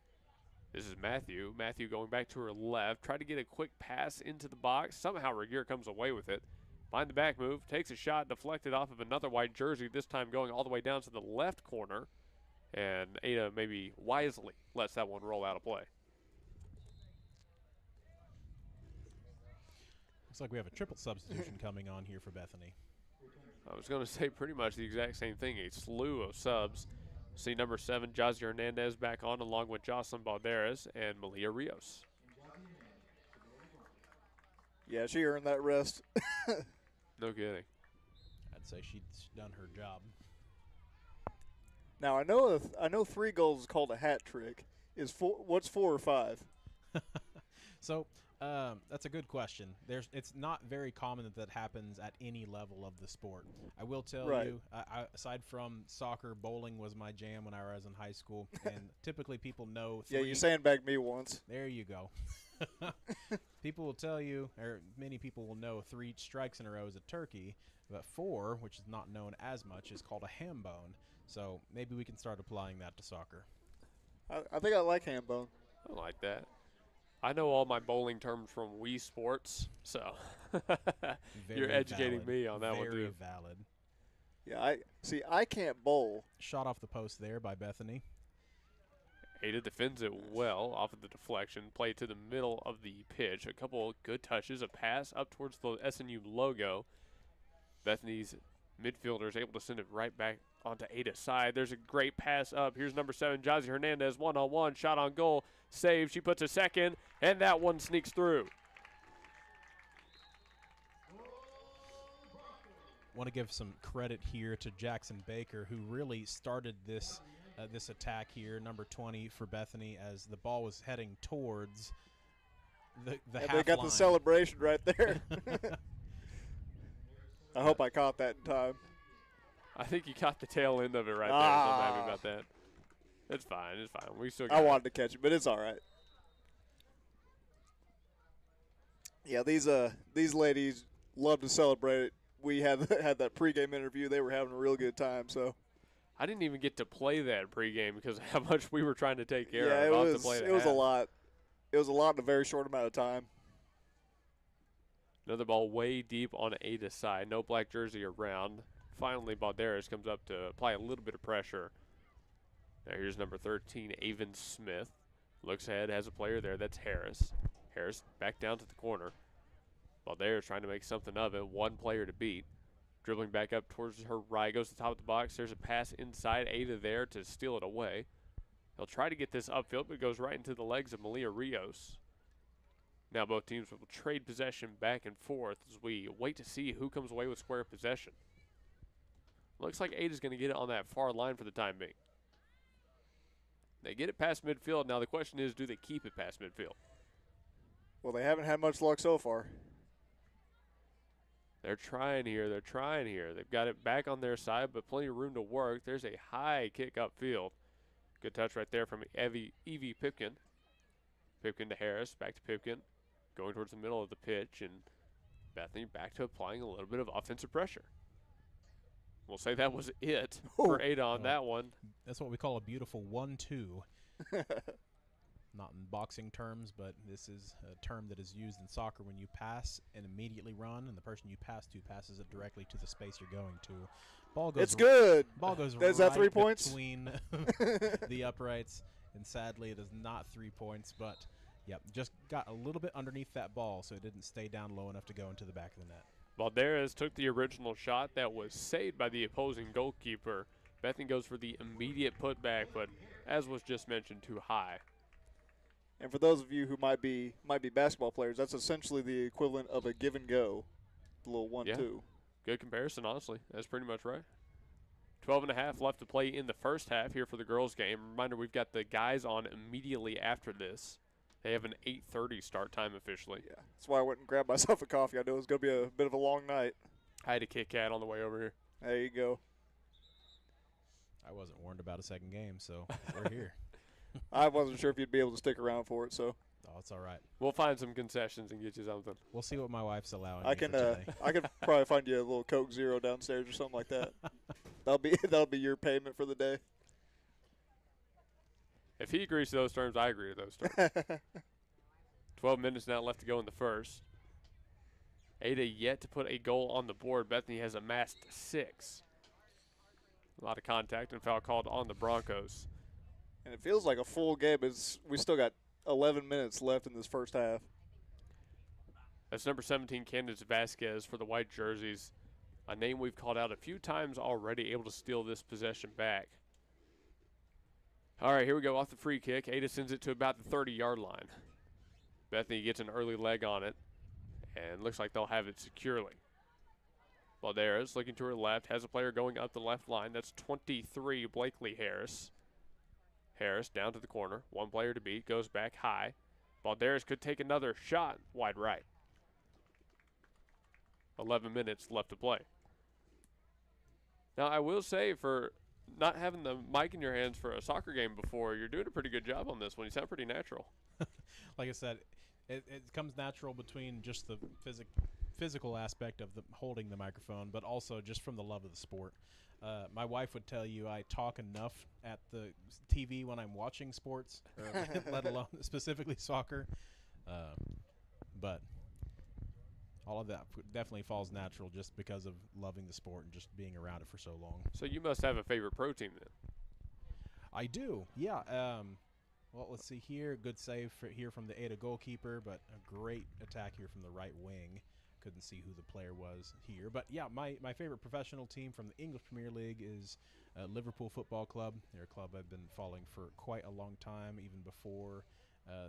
This is Matthew. Matthew going back to her left. Tried to get a quick pass into the box. Somehow Regier comes away with it. Behind the back move, takes a shot, deflected off of another white jersey, this time going all the way down to the left corner. And Ada maybe wisely lets that one roll out of play.
Looks like we have a triple substitution coming on here for Bethany.
I was going to say pretty much the exact same thing. A slew of subs. See number 7, Jazzy Hernandez back on along with Jocelyn Balderas and Malia Rios.
yeah, she earned that rest.
No kidding.
I'd say she's done her job.
Now I know 3 goals is called a hat trick. What's 4 or 5?
So that's a good question. It's not very common that happens at any level of the sport. I will tell you, aside from soccer, bowling was my jam when I was in high school, and typically people know 3.
Yeah, you sandbagged me once.
There you go. People will tell you, or many people will know 3 strikes in a row is a turkey, but 4, which is not known as much, is called a ham bone. So maybe we can start applying that to soccer.
I think I like ham bone.
I like that. I know all my bowling terms from Wii Sports, so you're educating me on that one too.
Very valid.
Yeah, I can't bowl.
Shot off the post there by Bethany.
Ada defends it well off of the deflection. Play to the middle of the pitch. A couple good touches. A pass up towards the SNU logo. Bethany's midfielder is able to send it right back onto Ada's side. There's a great pass up. Here's number 7, Jazzy Hernandez, one-on-one, shot on goal, save. She puts a second, and that one sneaks through.
Want to give some credit here to Jackson Baker, who really started this this attack here, number 20 for Bethany, as the ball was heading towards the half
they got
line.
the celebration right there. I hope I caught that in time.
I think you caught the tail end of it right there, so I'm happy about that. It's fine. It's fine. We still got
I wanted to catch it, but it's all right. Yeah, these ladies love to celebrate it. We had that pregame interview. They were having a real good time. So
I didn't even get to play that pregame because of how much we were trying to take care
yeah,
of.
it was a lot. It was a lot in a very short amount of time.
Another ball way deep on Ada's side. No black jersey around. Finally, Balderas comes up to apply a little bit of pressure. Now here's number 13, Avon Smith. Looks ahead, has a player there. That's Harris. Harris back down to the corner. Balderas trying to make something of it. One player to beat. Dribbling back up towards her right. Goes to the top of the box. There's a pass inside. Ada there to steal it away. He'll try to get this upfield, but it goes right into the legs of Malia Rios. Now both teams will trade possession back and forth as we wait to see who comes away with square possession. Looks like Ada's going to get it on that far line for the time being. They get it past midfield. Now the question is, do they keep it past midfield?
Well, they haven't had much luck so far.
They're trying here. They're trying here. They've got it back on their side, but plenty of room to work. There's a high kick upfield. Good touch right there from Evie Pipkin. Pipkin to Harris. Back to Pipkin. Going towards the middle of the pitch, and Bethany back to applying a little bit of offensive pressure. We'll say that was it for Ada on that one.
That's what we call a beautiful 1-2. Not in boxing terms, but this is a term that is used in soccer when you pass and immediately run, and the person you pass to passes it directly to the space you're going to. Ball goes.
It's good.
Ball goes
Is
right
that 3 points?
Between the uprights, and sadly it is not 3 points, but yep, just got a little bit underneath that ball, so it didn't stay down low enough to go into the back of the net.
Balderas took the original shot that was saved by the opposing goalkeeper. Bethany goes for the immediate putback, but as was just mentioned, too high.
And for those of you who might be basketball players, that's essentially the equivalent of a give and go, the little 1-2.
Yeah. Good comparison, honestly. That's pretty much right. 12.5 left to play in the first half here for the girls' game. Reminder, we've got the guys on immediately after this. They have an 8:30 start time officially.
Yeah, that's why I went and grabbed myself a coffee. I knew it was going to be a bit of a long night.
I had a Kit Kat on the way over here.
There you go.
I wasn't warned about a second game, so we're here.
I wasn't sure if you'd be able to stick around for it, so.
Oh, it's all right.
We'll find some concessions and get you something.
We'll see what my wife's allowing.
I can probably find you a little Coke Zero downstairs or something like that. That'll be your payment for the day.
If he agrees to those terms, I agree to those terms. 12 minutes now left to go in the first. Ada yet to put a goal on the board. Bethany has amassed 6. A lot of contact and foul called on the Broncos.
And it feels like a full game. We still got 11 minutes left in this first half.
That's number 17, Candace Vasquez for the white jerseys. A name we've called out a few times already, able to steal this possession back. All right, here we go off the free kick. Ada sends it to about the 30-yard line. Bethany gets an early leg on it, and looks like they'll have it securely. Balderas looking to her left, has a player going up the left line. That's 23, Blakely Harris. Harris down to the corner. One player to beat, goes back high. Balderas could take another shot wide right. 11 minutes left to play. Now, I will say, for not having the mic in your hands for a soccer game before, you're doing a pretty good job on this one. You sound pretty natural.
Like I said, it comes natural between just the physical aspect of holding the microphone, but also just from the love of the sport. My wife would tell you I talk enough at the TV when I'm watching sports, let alone specifically soccer. But all of that definitely falls natural just because of loving the sport and just being around it for so long.
So you must have a favorite pro team then.
I do, yeah. Well, let's see here. Good save here from the Ada goalkeeper, but a great attack here from the right wing. Couldn't see who the player was here. But, yeah, my favorite professional team from the English Premier League is Liverpool Football Club. They're a club I've been following for quite a long time, even before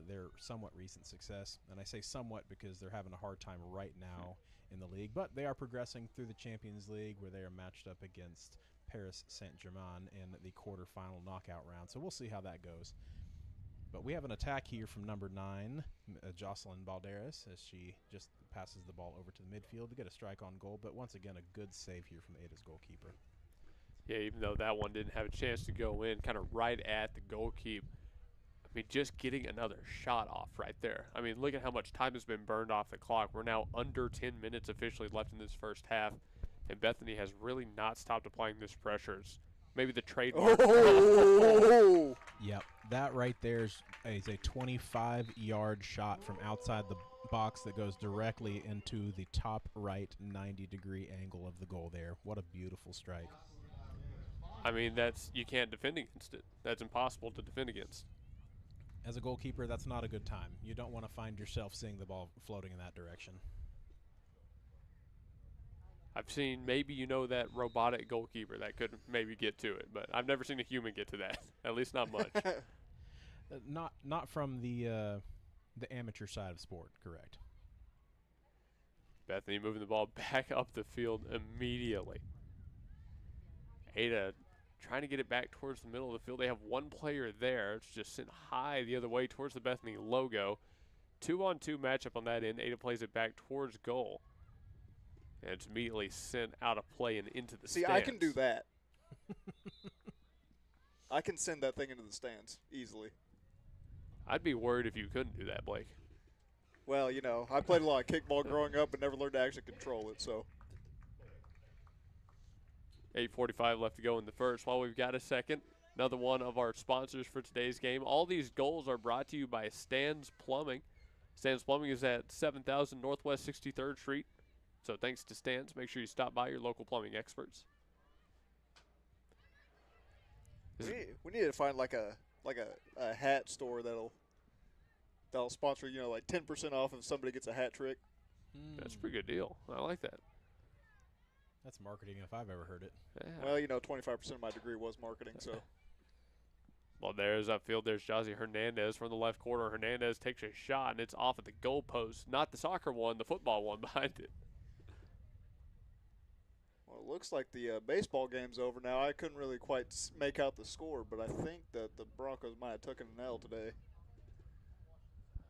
their somewhat recent success. And I say somewhat because they're having a hard time right now in the league. But they are progressing through the Champions League, where they are matched up against Paris Saint-Germain in the quarterfinal knockout round. So we'll see how that goes. But we have an attack here from number 9, Jocelyn Balderas, as she just passes the ball over to the midfield to get a strike on goal. But once again, a good save here from Ada's goalkeeper.
Yeah, even though that one didn't have a chance to go in, kind of right at the goalkeeper. I mean, just getting another shot off right there. I mean, look at how much time has been burned off the clock. We're now under 10 minutes officially left in this first half, and Bethany has really not stopped applying this pressures. Maybe the trademark.
Oh!
Yep, that right there is a 25-yard shot from outside the box that goes directly into the top right 90-degree angle of the goal there. What a beautiful strike.
I mean, you can't defend against it. That's impossible to defend against.
As a goalkeeper, that's not a good time. You don't want to find yourself seeing the ball floating in that direction.
I've seen maybe that robotic goalkeeper that could maybe get to it, but I've never seen a human get to that. At least not much.
Not from the amateur side of sport, correct.
Bethany moving the ball back up the field immediately. Ada trying to get it back towards the middle of the field. They have one player there. It's just sent high the other way towards the Bethany logo. 2-on-2 matchup on that end. Ada plays it back towards goal. And it's immediately sent out of play and into the stands.
See, I can do that. I can send that thing into the stands easily.
I'd be worried if you couldn't do that, Blake.
Well, I played a lot of kickball growing up but never learned to actually control it, so.
8:45 left to go in the first. While we've got a second, another one of our sponsors for today's game. All these goals are brought to you by Stan's Plumbing. Stan's Plumbing is at 7000 Northwest 63rd Street. So thanks to Stan's. Make sure you stop by your local plumbing experts.
We need to find like a hat store that'll sponsor, like 10% off if somebody gets a hat trick.
That's a pretty good deal. I like that.
That's marketing if I've ever heard it.
Yeah.
Well, 25% of my degree was marketing, so.
Well, there's upfield. There's Jazzy Hernandez from the left corner. Hernandez takes a shot, and it's off at the goalpost. Not the soccer one, the football one behind it.
Well, it looks like the baseball game's over now. I couldn't really quite make out the score, but I think that the Broncos might have taken an L today.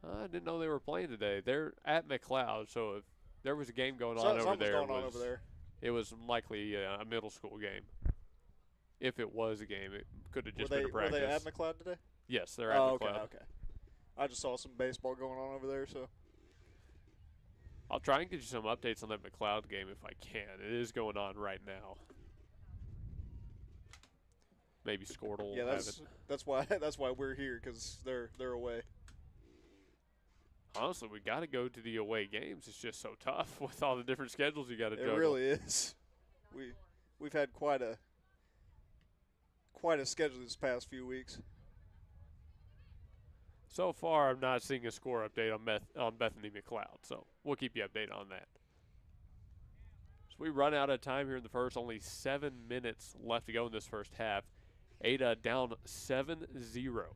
I didn't know they were playing today. They're at McLeod, so if there was a game going on over there, it was likely a middle school game. If it was a game, it could have just been a practice.
Were they at McLeod today?
Yes, they're at McLeod.
Okay. I just saw some baseball going on over there, so.
I'll try and get you some updates on that McLeod game if I can. It is going on right now. Maybe Scored will have it.
That's why we're here, because they're away.
Honestly, we got to go to the away games. It's just so tough with all the different schedules you got to juggle.
It really is. We've had quite a schedule this past few weeks.
So far, I'm not seeing a score update on Bethany McLeod, so we'll keep you updated on that. So we run out of time here in the first. Only 7 minutes left to go in this first half. Ada down 7-0.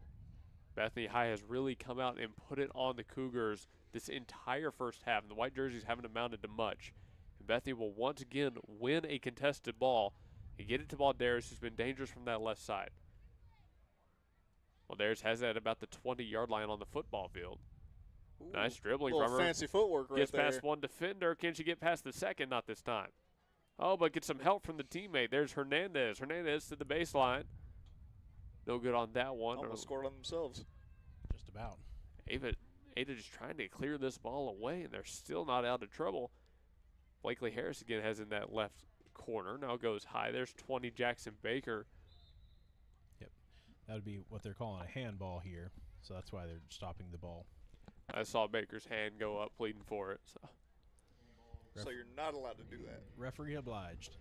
Bethany High has really come out and put it on the Cougars this entire first half, and the white jerseys haven't amounted to much. And Bethany will once again win a contested ball and get it to Balderas, who's been dangerous from that left side. Balderas has that about the 20-yard line on the football field. Ooh, nice dribbling from her.
Fancy footwork right there.
Gets past one defender. Can she get past the second? Not this time. Oh, but get some help from the teammate. There's Hernandez. Hernandez to the baseline. No good on that one.
Almost scored on themselves.
Just about.
Ada just trying to clear this ball away, and they're still not out of trouble. Blakely Harris again has in that left corner. Now goes high. There's 20 Jackson Baker.
Yep. That would be what they're calling a handball here, so that's why they're stopping the ball.
I saw Baker's hand go up pleading for it.
So you're not allowed to do that.
Referee obliged.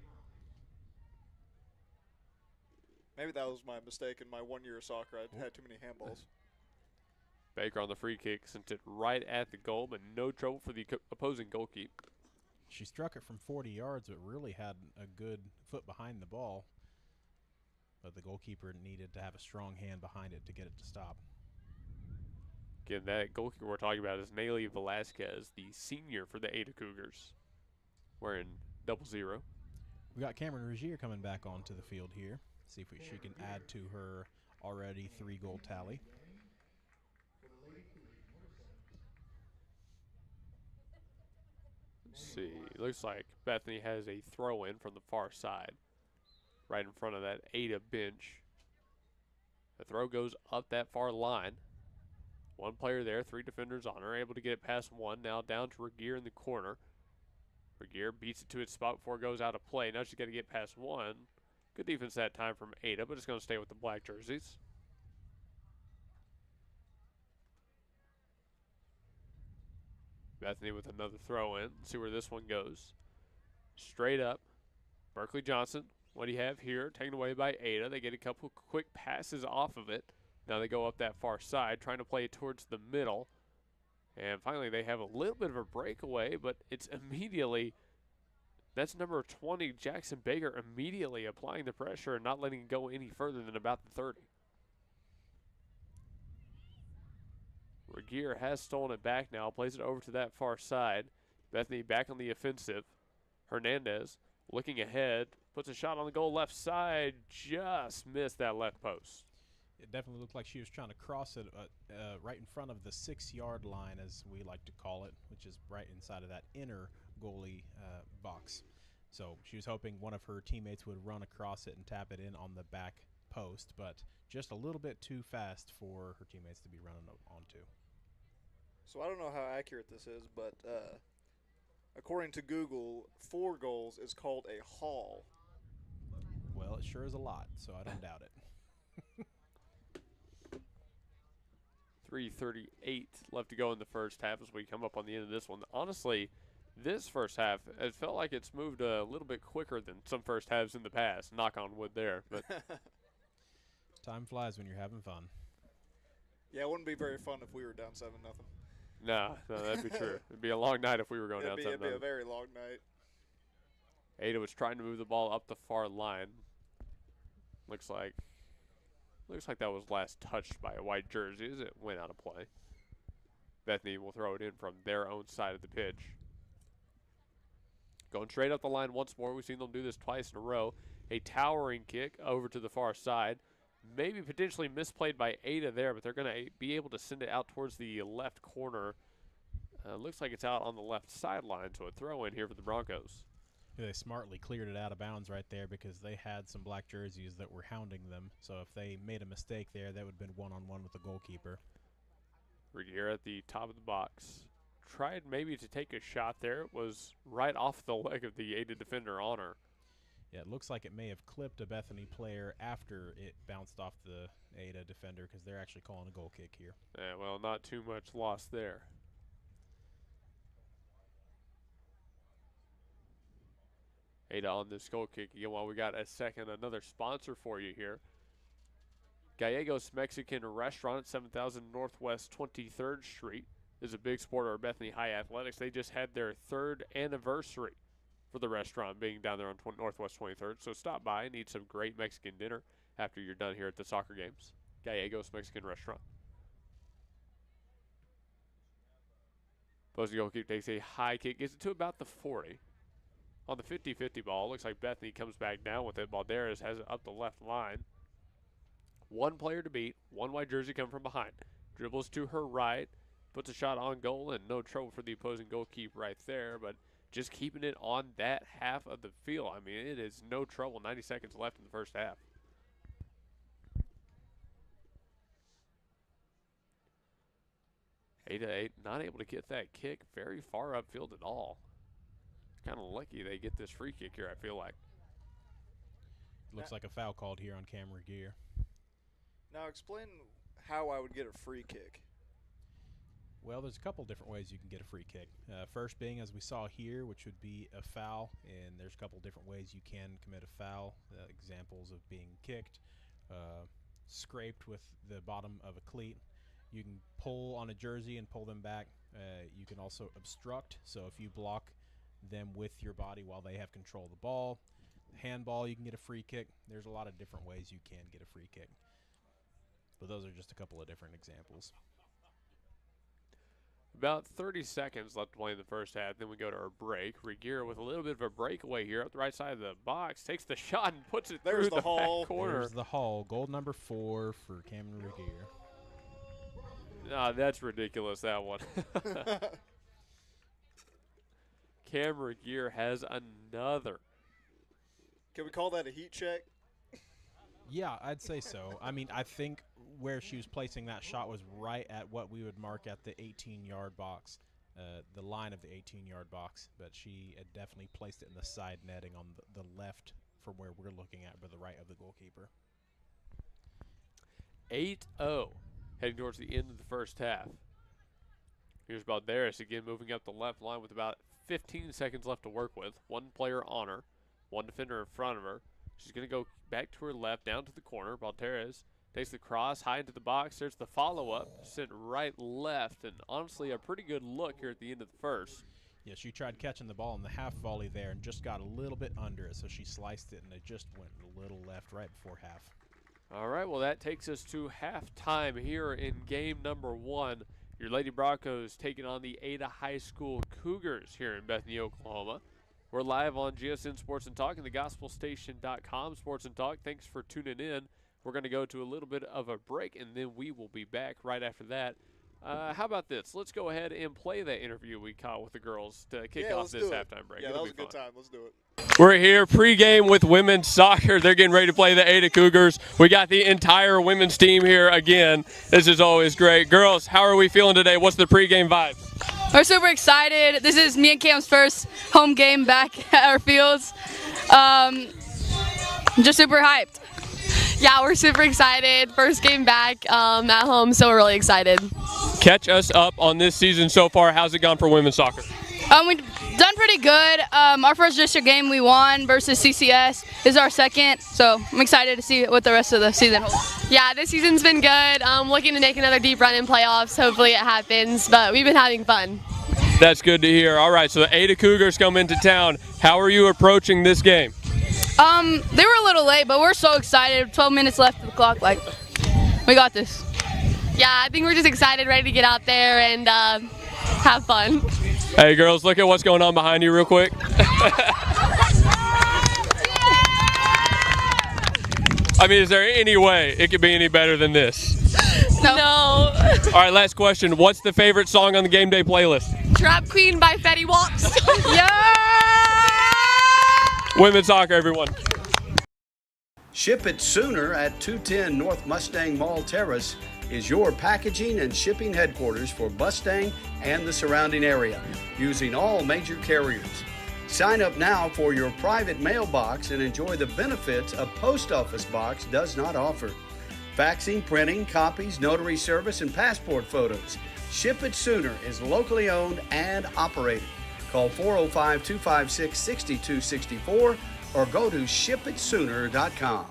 Maybe that was my mistake in my 1 year of soccer. I had too many handballs.
Baker on the free kick sent it right at the goal, but no trouble for the opposing goalkeeper.
She struck it from 40 yards, but really had a good foot behind the ball. But the goalkeeper needed to have a strong hand behind it to get it to stop.
Again, that goalkeeper we're talking about is Nayli Velasquez, the senior for the Ada Cougars, wearing 00.
We got Cameron Regier coming back onto the field here. See if she can add to her already 3-goal tally.
Let's see. Looks like Bethany has a throw in from the far side, right in front of that Ada bench. The throw goes up that far line. One player there, 3 defenders on her, able to get it past one. Now down to Regier in the corner. Regier beats it to its spot before it goes out of play. Now she's got to get past one. Good defense that time from Ada, but it's going to stay with the black jerseys. Bethany with another throw in. See where this one goes. Straight up. Berkeley Johnson. What do you have here? Taken away by Ada. They get a couple quick passes off of it. Now they go up that far side, trying to play it towards the middle. And finally they have a little bit of a breakaway, but it's immediately, that's number 20, Jackson Baker, immediately applying the pressure and not letting it go any further than about the 30. Regier has stolen it back now, plays it over to that far side. Bethany back on the offensive. Hernandez looking ahead, puts a shot on the goal left side, just missed that left post.
It definitely looked like she was trying to cross it right in front of the 6-yard line, as we like to call it, which is right inside of that inner goalie box. So she was hoping one of her teammates would run across it and tap it in on the back post, but just a little bit too fast for her teammates to be running onto.
So I don't know how accurate this is, but according to Google, 4 goals is called a haul.
Well, it sure is a lot, so I don't doubt it.
3:38 left to go in the first half as we come up on the end of this one. Honestly, this first half, it felt like it's moved a little bit quicker than some first halves in the past. Knock on wood there. But
time flies when you're having fun.
Yeah, it wouldn't be very fun if we were down 7-0.
No, that'd be true. It'd be a long night if we were going down 7-0.
It'd be a very long night.
Ada was trying to move the ball up the far line. Looks like that was last touched by a white jersey as it went out of play. Bethany will throw it in from their own side of the pitch. Going straight up the line once more. We've seen them do this twice in a row. A towering kick over to the far side. Maybe potentially misplayed by Ada there, but they're going to be able to send it out towards the left corner. Looks like it's out on the left sideline, so a throw in here for the Broncos.
They smartly cleared it out of bounds right there because they had some black jerseys that were hounding them. So if they made a mistake there, that would have been one-on-one with the goalkeeper.
Regier at the top of the box. Tried maybe to take a shot there. It was right off the leg of the Ada defender on her.
Yeah, it looks like it may have clipped a Bethany player after it bounced off the Ada defender because they're actually calling a goal kick here.
Yeah, well, not too much loss there. Ada on this goal kick again while we got a second. Another sponsor for you here. Gallegos Mexican Restaurant at 7000 Northwest 23rd Street is a big supporter of Bethany High Athletics. They just had their 3rd anniversary for the restaurant being down there on Northwest 23rd. So stop by and eat some great Mexican dinner after you're done here at the soccer games. Gallegos Mexican Restaurant. Opposing goalkeeper takes a high kick, gets it to about the 40. On the 50-50 ball, looks like Bethany comes back down with it. Balderas has it up the left line. One player to beat, one white jersey coming from behind. Dribbles to her right, puts a shot on goal, and no trouble for the opposing goalkeeper right there, but just keeping it on that half of the field. I mean, it is no trouble. 90 seconds left in the first half. Ada not able to get that kick very far upfield at all. Kind of lucky they get this free kick here, I feel like.
Looks like a foul called here on camera gear.
Now explain how I would get a free kick.
Well, there's a couple different ways you can get a free kick. First being, as we saw here, which would be a foul, and there's a couple different ways you can commit a foul. Examples of being kicked, scraped with the bottom of a cleat, You can pull on a jersey and pull them back. You can also obstruct. So if you block them with your body while they have control of the ball, handball, you can get a free kick. There's a lot of different ways you can get a free kick. But those are just a couple of different examples.
About 30 seconds left to play in the first half. Then we go to our break. Regier with a little bit of a breakaway here up the right side of the box. Takes the shot and puts it through the back corner.
There's the haul. Goal number 4 for Cameron Regier.
Nah, that's ridiculous, that one. Cam Regier has another.
Can we call that a heat check?
Yeah, I'd say so. I mean, I think where she was placing that shot was right at what we would mark at the 18-yard box, the line of the 18-yard box. But she had definitely placed it in the side netting on the left from where we're looking at, but the right of the goalkeeper.
8-0, heading towards the end of the first half. Here's Balderas again moving up the left line with about 15 seconds left to work with. One player on her, one defender in front of her. She's going to go back to her left, down to the corner. Balderas takes the cross high into the box. There's the follow-up, sent right left, and honestly a pretty good look here at the end of the first.
Yeah, she tried catching the ball in the half volley there and just got a little bit under it, so she sliced it, and it just went a little left right before half.
All right, well, that takes us to halftime here in game number 1. Your Lady Broncos taking on the Ada High School Cougars here in Bethany, Oklahoma. We're live on GSN Sports and Talk and thegospelstation.com Sports and Talk. Thanks for tuning in. We're going to go to a little bit of a break, and then we will be back right after that. How about this? Let's go ahead and play that interview we caught with the girls to kick off this halftime break.
Yeah,
It'll
that was a
be
good time. Let's do it.
We're here pregame with women's soccer. They're getting ready to play the Ada Cougars. We got the entire women's team here again. This is always great. Girls, how are we feeling today? What's the pregame vibe?
We're super excited. This is me and Cam's first home game back at our fields. Just super hyped. Yeah, we're super excited. First game back at home, so we're really excited.
Catch us up on this season so far. How's it gone for women's soccer?
We've done pretty good. Our first district game we won versus CCS is our second, so I'm excited to see what the rest of the season holds.
Yeah, this season's been good. Looking to make another deep run in playoffs. Hopefully it happens, but we've been having fun.
That's good to hear. All right, so the Ada Cougars come into town. How are you approaching this game?
They were a little late, but we're so excited. 12 minutes left of the clock. We got this.
Yeah, I think we're just excited, ready to get out there and have fun.
Hey, girls, look at what's going on behind you real quick. I mean, is there any way it could be any better than this?
No.
All right, last question. What's the favorite song on the game day playlist?
Trap Queen by Fetty Walks.
Yeah!
Women's soccer, everyone.
Ship it sooner at 210 North Mustang Mall Terrace is your packaging and shipping headquarters for Mustang and the surrounding area, using all major carriers. Sign up now for your private mailbox and enjoy the benefits a post office box does not offer. Faxing, printing, copies, notary service, and passport photos. Ship It Sooner is locally owned and operated. Call 405-256-6264 or go to shipitsooner.com.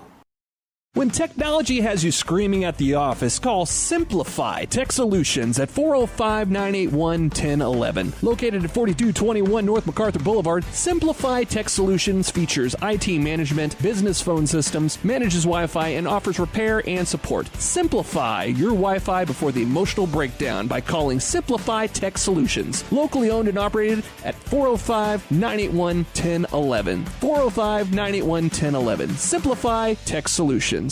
When technology has you screaming at the office, call Simplify Tech Solutions at 405-981-1011. Located at 4221 North MacArthur Boulevard, Simplify Tech Solutions features IT management, business phone systems, manages Wi-Fi, and offers repair and support. Simplify your Wi-Fi before the emotional breakdown by calling Simplify Tech Solutions. Locally owned and operated at 405-981-1011. 405-981-1011. Simplify Tech Solutions.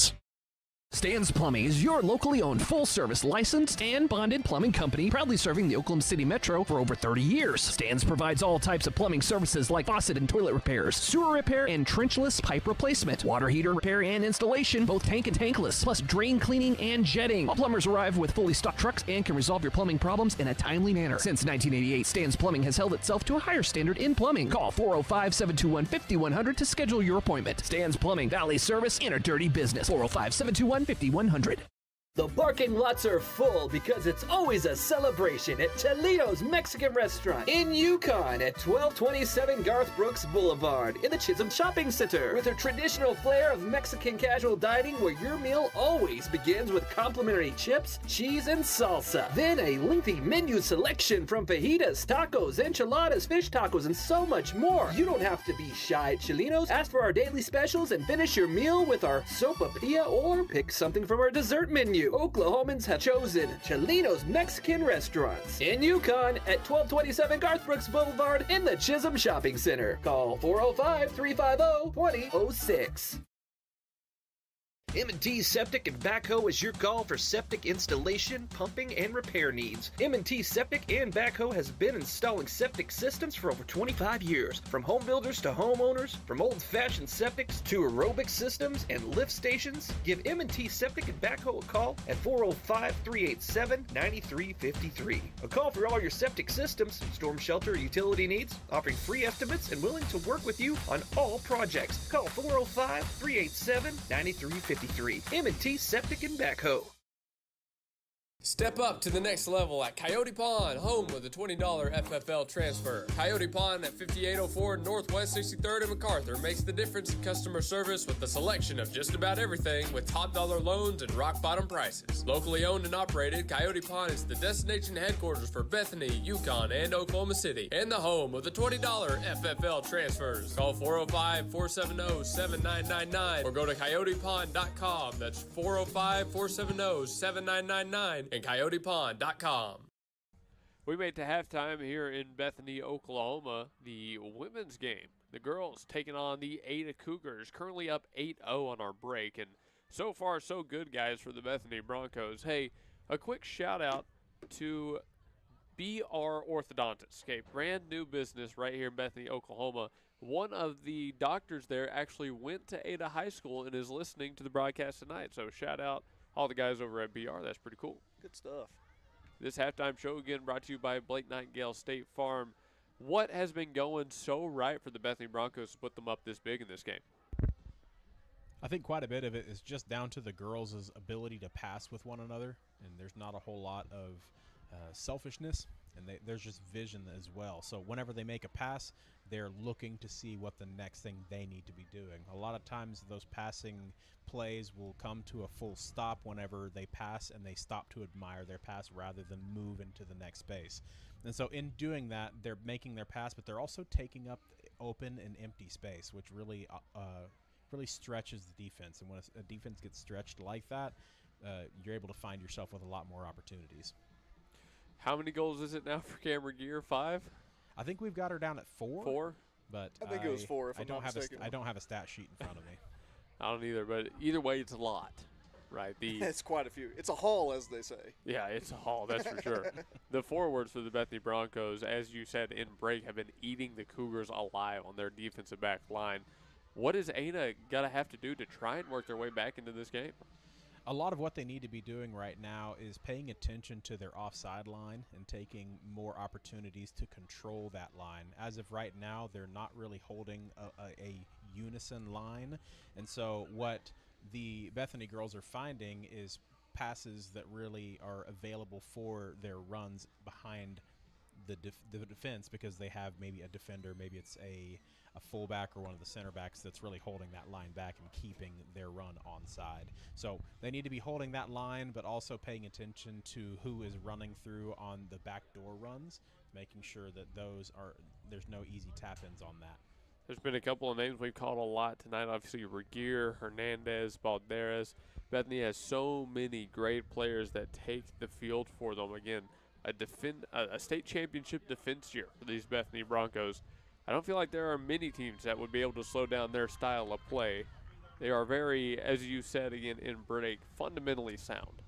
Stan's Plumbing is your locally owned, full-service, licensed, and bonded plumbing company, proudly serving the Oklahoma City Metro for over 30 years. Stan's provides all types of plumbing services like faucet and toilet repairs, sewer repair, and trenchless pipe replacement, water heater repair and installation, both tank and tankless, plus drain cleaning and jetting. All plumbers arrive with fully stocked trucks and can resolve your plumbing problems in a timely manner. Since 1988, Stan's Plumbing has held itself to a higher standard in plumbing. Call 405-721-5100 to schedule your appointment. Stan's Plumbing, Valley Service, in a dirty business. 405-721-5100.
The parking lots are full because it's always a celebration at Toledo's Mexican Restaurant in Yukon at 1227 Garth Brooks Boulevard in the Chisholm Shopping Center. With a traditional flair of Mexican casual dining where your meal always begins with complimentary chips, cheese, and salsa. Then a lengthy menu selection from fajitas, tacos, enchiladas, fish tacos, and so much more. You don't have to be shy at Chilinos. Ask for our daily specials and finish your meal with our sopapilla or pick something from our dessert menu. Oklahomans have chosen Chilino's Mexican Restaurants in Yukon at 1227 Garth Brooks Boulevard in the Chisholm Shopping Center. Call 405-350-2006. M&T Septic and Backhoe is your call for septic installation, pumping, and repair needs. M&T Septic and Backhoe has been installing septic systems for over 25 years. From home builders to homeowners, from old-fashioned septics to aerobic systems and lift stations, give M&T Septic and Backhoe a call at 405-387-9353. A call for all your septic systems, storm shelter, or utility needs, offering free estimates and willing to work with you on all projects. Call 405-387-9353. M&T Septic and Backhoe.
Step up to the next level at Coyote Pond, home of the $20 FFL transfer. Coyote Pond at 5804 Northwest 63rd and MacArthur makes the difference in customer service with a selection of just about everything with top dollar loans and rock bottom prices. Locally owned and operated, Coyote Pond is the destination headquarters for Bethany, Yukon, and Oklahoma City, and the home of the $20 FFL transfers. Call 405-470-7999 or go to coyotepond.com. That's 405-470-7999. and coyotepond.com. We made it to halftime here in Bethany, Oklahoma. The women's game. The girls taking on the Ada Cougars, currently up 8-0 on our break. And so far, so good, guys, for the Bethany Broncos. Hey, a quick shout-out to BR Orthodontics. Okay, brand new business right here in Bethany, Oklahoma. One of the doctors there actually went to Ada High School and is listening to the broadcast tonight. So shout-out all the guys over at BR. That's pretty cool.
Good stuff.
This halftime show, again, brought to you by Blake Nightingale State Farm. What has been going so right for the Bethany Broncos to put them up this big in this game?
I think quite a bit of it is just down to the girls' ability to pass with one another, and there's not a whole lot of selfishness, and there's just vision as well. So whenever they make a pass, they're looking to see what the next thing they need to be doing. A lot of times those passing plays will come to a full stop whenever they pass and they stop to admire their pass rather than move into the next space. And so in doing that, they're making their pass, but they're also taking up open and empty space, which really really stretches the defense. And when a defense gets stretched like that, you're able to find yourself with a lot more opportunities.
How many goals is it now for Cameron Gear? 5?
I think we've got her down at 4.
4?
But
I think it was 4 if I'm not mistaken.
I don't have a stat sheet in front of me.
I don't either, but either way, it's a lot, right?
It's quite a few. It's a haul, as they say.
Yeah, it's a haul, that's for sure. The forwards for the Bethany Broncos, as you said in break, have been eating the Cougars alive on their defensive back line. What is Ada got to have to do to try and work their way back into this game?
A lot of what they need to be doing right now is paying attention to their offside line and taking more opportunities to control that line. As of right now, they're not really holding a unison line. And so what the Bethany girls are finding is passes that really are available for their runs behind the defense, because they have maybe a defender, maybe it's a fullback or one of the center backs that's really holding that line back and keeping their run onside. So they need to be holding that line, but also paying attention to who is running through on the backdoor runs, making sure that there's no easy tap-ins on that.
There's been a couple of names we've called a lot tonight. Obviously, Regier, Hernandez, Balderas. Bethany has so many great players that take the field for them. Again, a state championship defense year for these Bethany Broncos. I don't feel like there are many teams that would be able to slow down their style of play. They are very, as you said again in break, fundamentally sound.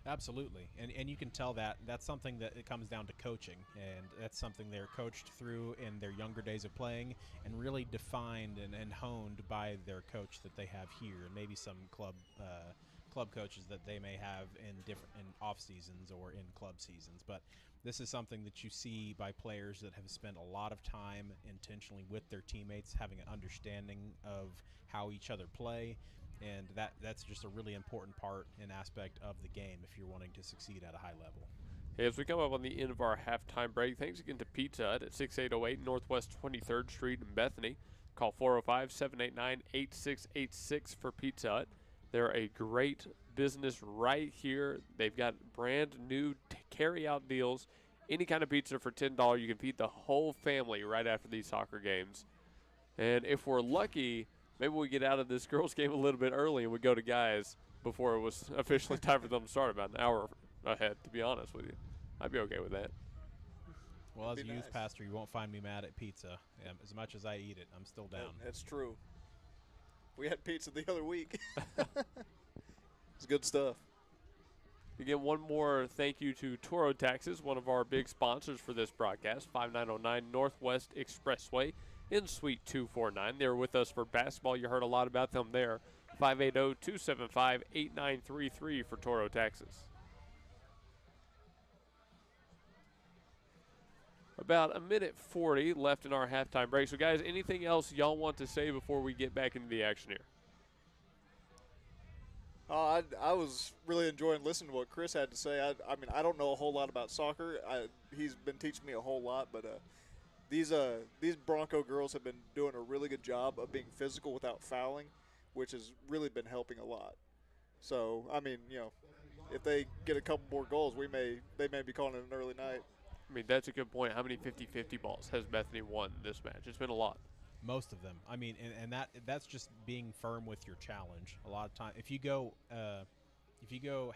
Absolutely, and you can tell that that's something that it comes down to coaching, and that's something they're coached through in their younger days of playing and really defined and honed by their coach that they have here, and maybe some club coaches that they may have in off seasons or in club seasons. But this is something that you see by players that have spent a lot of time intentionally with their teammates, having an understanding of how each other play, and that's just a really important part and aspect of the game if you're wanting to succeed at a high level.
Hey, as we come up on the end of our halftime break, thanks again to Pizza Hut at 6808 Northwest 23rd Street in Bethany. Call 405-789-8686 for Pizza Hut. They're a great business right here. They've got brand new carry-out deals. Any kind of pizza for $10, you can feed the whole family right after these soccer games. And if we're lucky, maybe we get out of this girls' game a little bit early and we go to guys before it was officially time for them to start, about an hour ahead, to be honest with you. I'd be okay with that.
Well, as a youth pastor, you won't find me mad at pizza. As much as I eat it, I'm still down.
That's true. We had pizza the other week. It's good stuff.
Again, one more thank you to Toro Taxes, one of our big sponsors for this broadcast, 5909 Northwest Expressway in Suite 249. They were with us for basketball. You heard a lot about them there. 580-275-8933 for Toro Taxes. About a minute 40 left in our halftime break. So, guys, anything else y'all want to say before we get back into the action here?
I was really enjoying listening to what Chris had to say. I mean, I don't know a whole lot about soccer. He's been teaching me a whole lot, but these Bronco girls have been doing a really good job of being physical without fouling, which has really been helping a lot. So, I mean, if they get a couple more goals, they may be calling it an early night.
I mean, that's a good point. How many 50-50 balls has Bethany won this match? It's been a lot.
Most of them. I mean, and that's just being firm with your challenge. A lot of time, if you go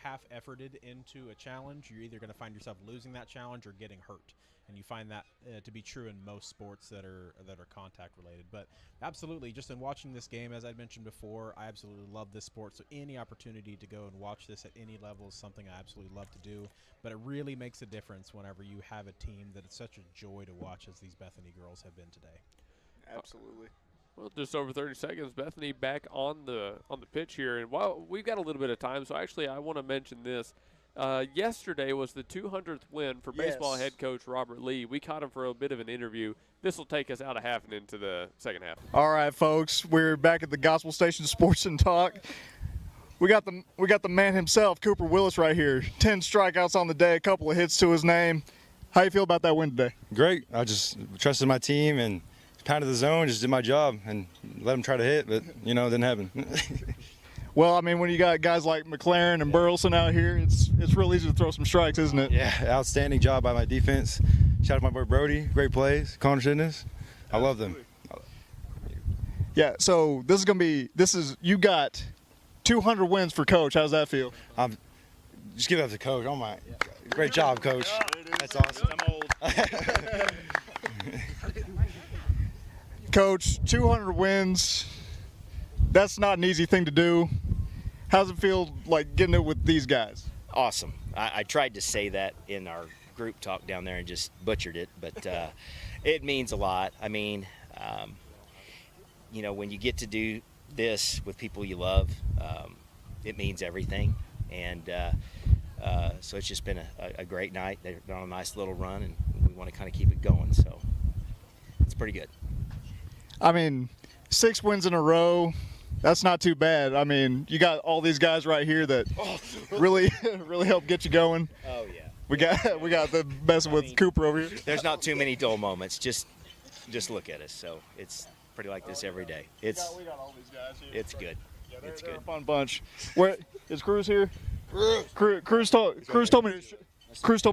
half-efforted into a challenge, you're either going to find yourself losing that challenge or getting hurt. And you find that to be true in most sports that are contact related. But absolutely, just in watching this game, as I mentioned before, I absolutely love this sport. So any opportunity to go and watch this at any level is something I absolutely love to do. But it really makes a difference whenever you have a team that it's such a joy to watch as these Bethany girls have been today.
Absolutely.
Well, just over 30 seconds, Bethany back on the pitch here. And while we've got a little bit of time, so actually I want to mention this. Yesterday was the 200th win for baseball head coach Robert Lee. We caught him for a bit of an interview. This will take us out of half and into the second half.
All right, folks, we're back at the Gospel Station Sports and Talk. We got the man himself, Cooper Willis, right here. 10 strikeouts on the day, a couple of hits to his name. How you feel about that win today?
Great. I just trusted my team and pounded the zone, just did my job and let them try to hit, but it didn't happen.
Well, I mean, when you got guys like McLaren and Burleson out here, it's real easy to throw some strikes, isn't it?
Yeah, outstanding job by my defense. Shout out to my boy Brody, great plays, consciousness. I love them.
Yeah, so you got 200 wins for Coach. How's that feel?
Just give it up to Coach. Oh my, great job, Coach. That's awesome.
I'm old. Coach, 200 wins. That's not an easy thing to do. How's it feel like getting it with these guys?
Awesome. I tried to say that in our group talk down there and just butchered it, but it means a lot. I mean, when you get to do this with people you love, it means everything. And so it's just been a great night. They're on a nice little run, and we want to kind of keep it going. So it's pretty good.
I mean, 6 wins in a row. That's not too bad. I mean, you got all these guys right here that really help get you going.
Oh yeah.
We got the best with Cooper over here.
There's not too many dull moments. Just look at us. So it's pretty like this every day.
We got all these guys here.
It's good.
Yeah,
it's
they're
good.
a fun bunch. Where is Cruz here? Cruz told me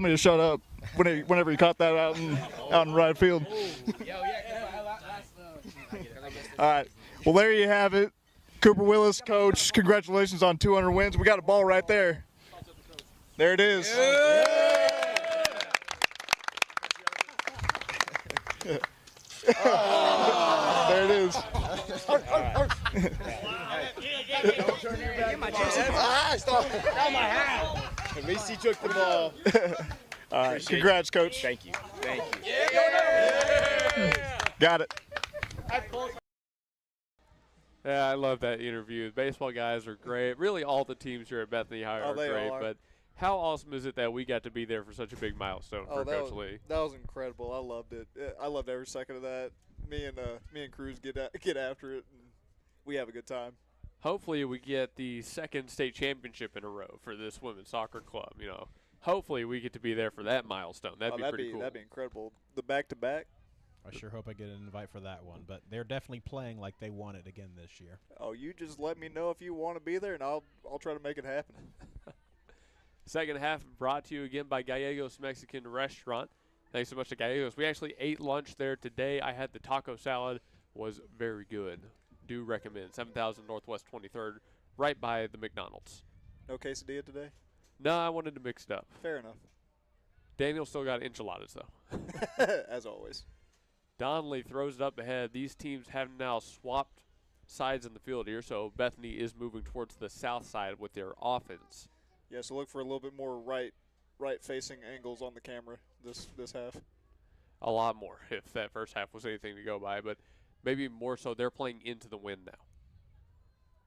to shut up whenever he caught that out in right field. All right. Well, there you have it. Cooper Willis, Coach, congratulations on 200 wins. We got a ball right there. There it is. There it is.
At least he took the ball.
All right. Congrats, Coach.
Thank you.
Got it.
Yeah, I love that interview. The baseball guys are great. Really, all the teams here at Bethany High are great. But how awesome is it that we got to be there for such a big milestone for Coach Lee?
That was incredible. I loved it. I loved every second of that. Me and Cruz get after it, and we have a good time.
hopefully we get the second state championship in a row for this women's soccer club. You know, hopefully we get to be there for that milestone. That'd be pretty cool.
That'd be incredible. The back-to-back.
I sure hope I get an invite for that one, but they're definitely playing like they want it again this year.
Oh, you just let me know if you want to be there, and I'll try to make it happen.
Second half brought to you again by Gallegos Mexican Restaurant. Thanks so much to Gallegos. We actually ate lunch there today. I had the taco salad. Was very good. Do recommend. 7000 Northwest 23rd, right by the McDonald's.
No quesadilla today?
No, I wanted to mix it up.
Fair enough.
Daniel still got enchiladas, though.
As always.
Donnelly throws it up ahead. These teams have now swapped sides in the field here, so Bethany is moving towards the south side with their offense.
Yeah, so look for a little bit more right-facing angles on the camera this half.
A lot more, if that first half was anything to go by, but maybe more so they're playing into the wind now.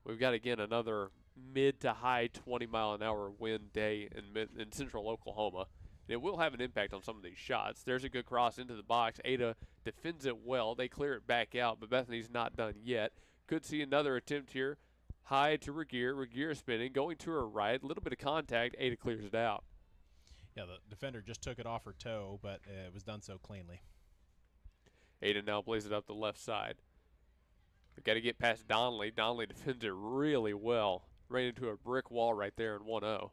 We've got, again, another mid to high 20-mile-an-hour wind day in central Oklahoma. It will have an impact on some of these shots. There's a good cross into the box. Ada defends it well. They clear it back out, but Bethany's not done yet. Could see another attempt here. High to Regier. Regier spinning, going to her right. A little bit of contact. Ada clears it out.
Yeah, the defender just took it off her toe, but it was done so cleanly.
Ada now plays it up the left side. We've got to get past Donnelly. Donnelly defends it really well. Ran into a brick wall right there in 1-0.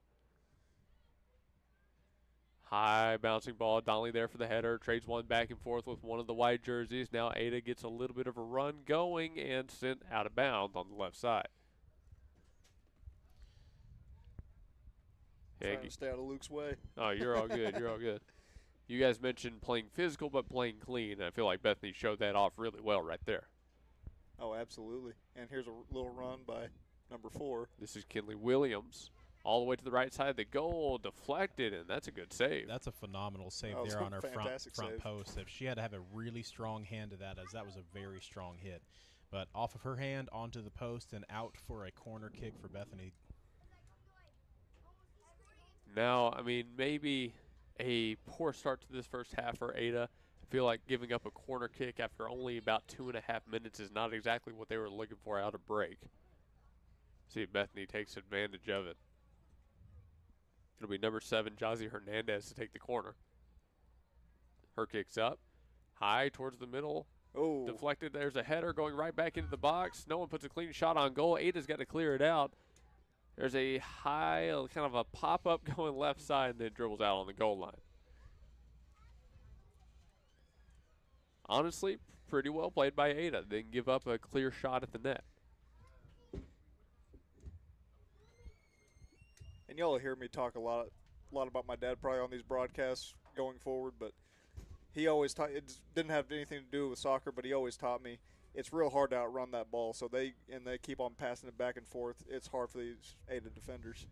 High bouncing ball. Donnelly there for the header. Trades one back and forth with one of the white jerseys. Now Ada gets a little bit of a run going and sent out of bounds on the left side.
Trying to stay out of Luke's way.
Oh, you're all good. You're all good. You guys mentioned playing physical but playing clean. And I feel like Bethany showed that off really well right there.
Oh, absolutely. And here's a little run by number 4.
This is Kinley Williams. All the way to the right side of the goal, deflected, and that's a good save.
That's a phenomenal save there on her front post. If she had to have a really strong hand to that, as that was a very strong hit. But off of her hand, onto the post, and out for a corner kick for Bethany.
Now, I mean, maybe a poor start to this first half for Ada. I feel like giving up a corner kick after only about 2.5 minutes is not exactly what they were looking for out of break. See if Bethany takes advantage of it. It'll be number 7, Jazzy Hernandez, to take the corner. Her kick's up. High towards the middle.
Oh.
Deflected. There's a header going right back into the box. No one puts a clean shot on goal. Ada's got to clear it out. There's a high, kind of a pop-up going left side, and then dribbles out on the goal line. Honestly, pretty well played by Ada. They didn't give up a clear shot at the net.
And y'all will hear me talk a lot about my dad probably on these broadcasts going forward, but he always taught. It didn't have anything to do with soccer, but he always taught me it's real hard to outrun that ball. So they keep on passing it back and forth. It's hard for these Ada defenders.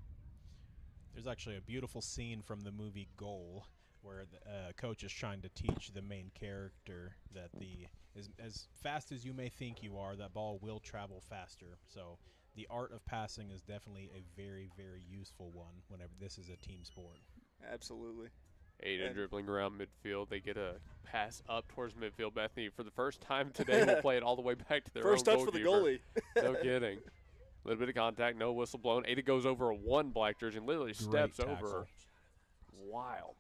There's actually a beautiful scene from the movie Goal where the coach is trying to teach the main character that as fast as you may think you are, that ball will travel faster. So the art of passing is definitely a very, very useful one whenever this is a team sport.
Absolutely.
Ada dribbling around midfield. They get a pass up towards midfield. Bethany, for the first time today, will play it all the way back to their
first
own
touch
goalkeeper.
for the goalie.
No kidding. A little bit of contact, no whistle blown. Ada goes over a one black jersey and literally steps over. Wild.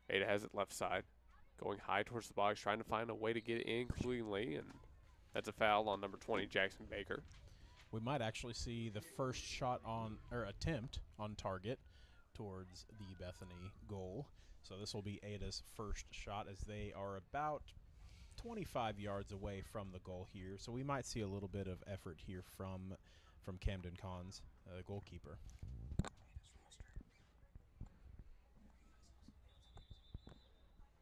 Ada has it left side, going high towards the box, trying to find a way to get it in cleanly, and that's a foul on number 20, Jackson Baker.
We might actually see the first shot attempt on target towards the Bethany goal. So this will be Ada's first shot, as they are about 25 yards away from the goal here. So we might see a little bit of effort here from Camden Cons, the goalkeeper.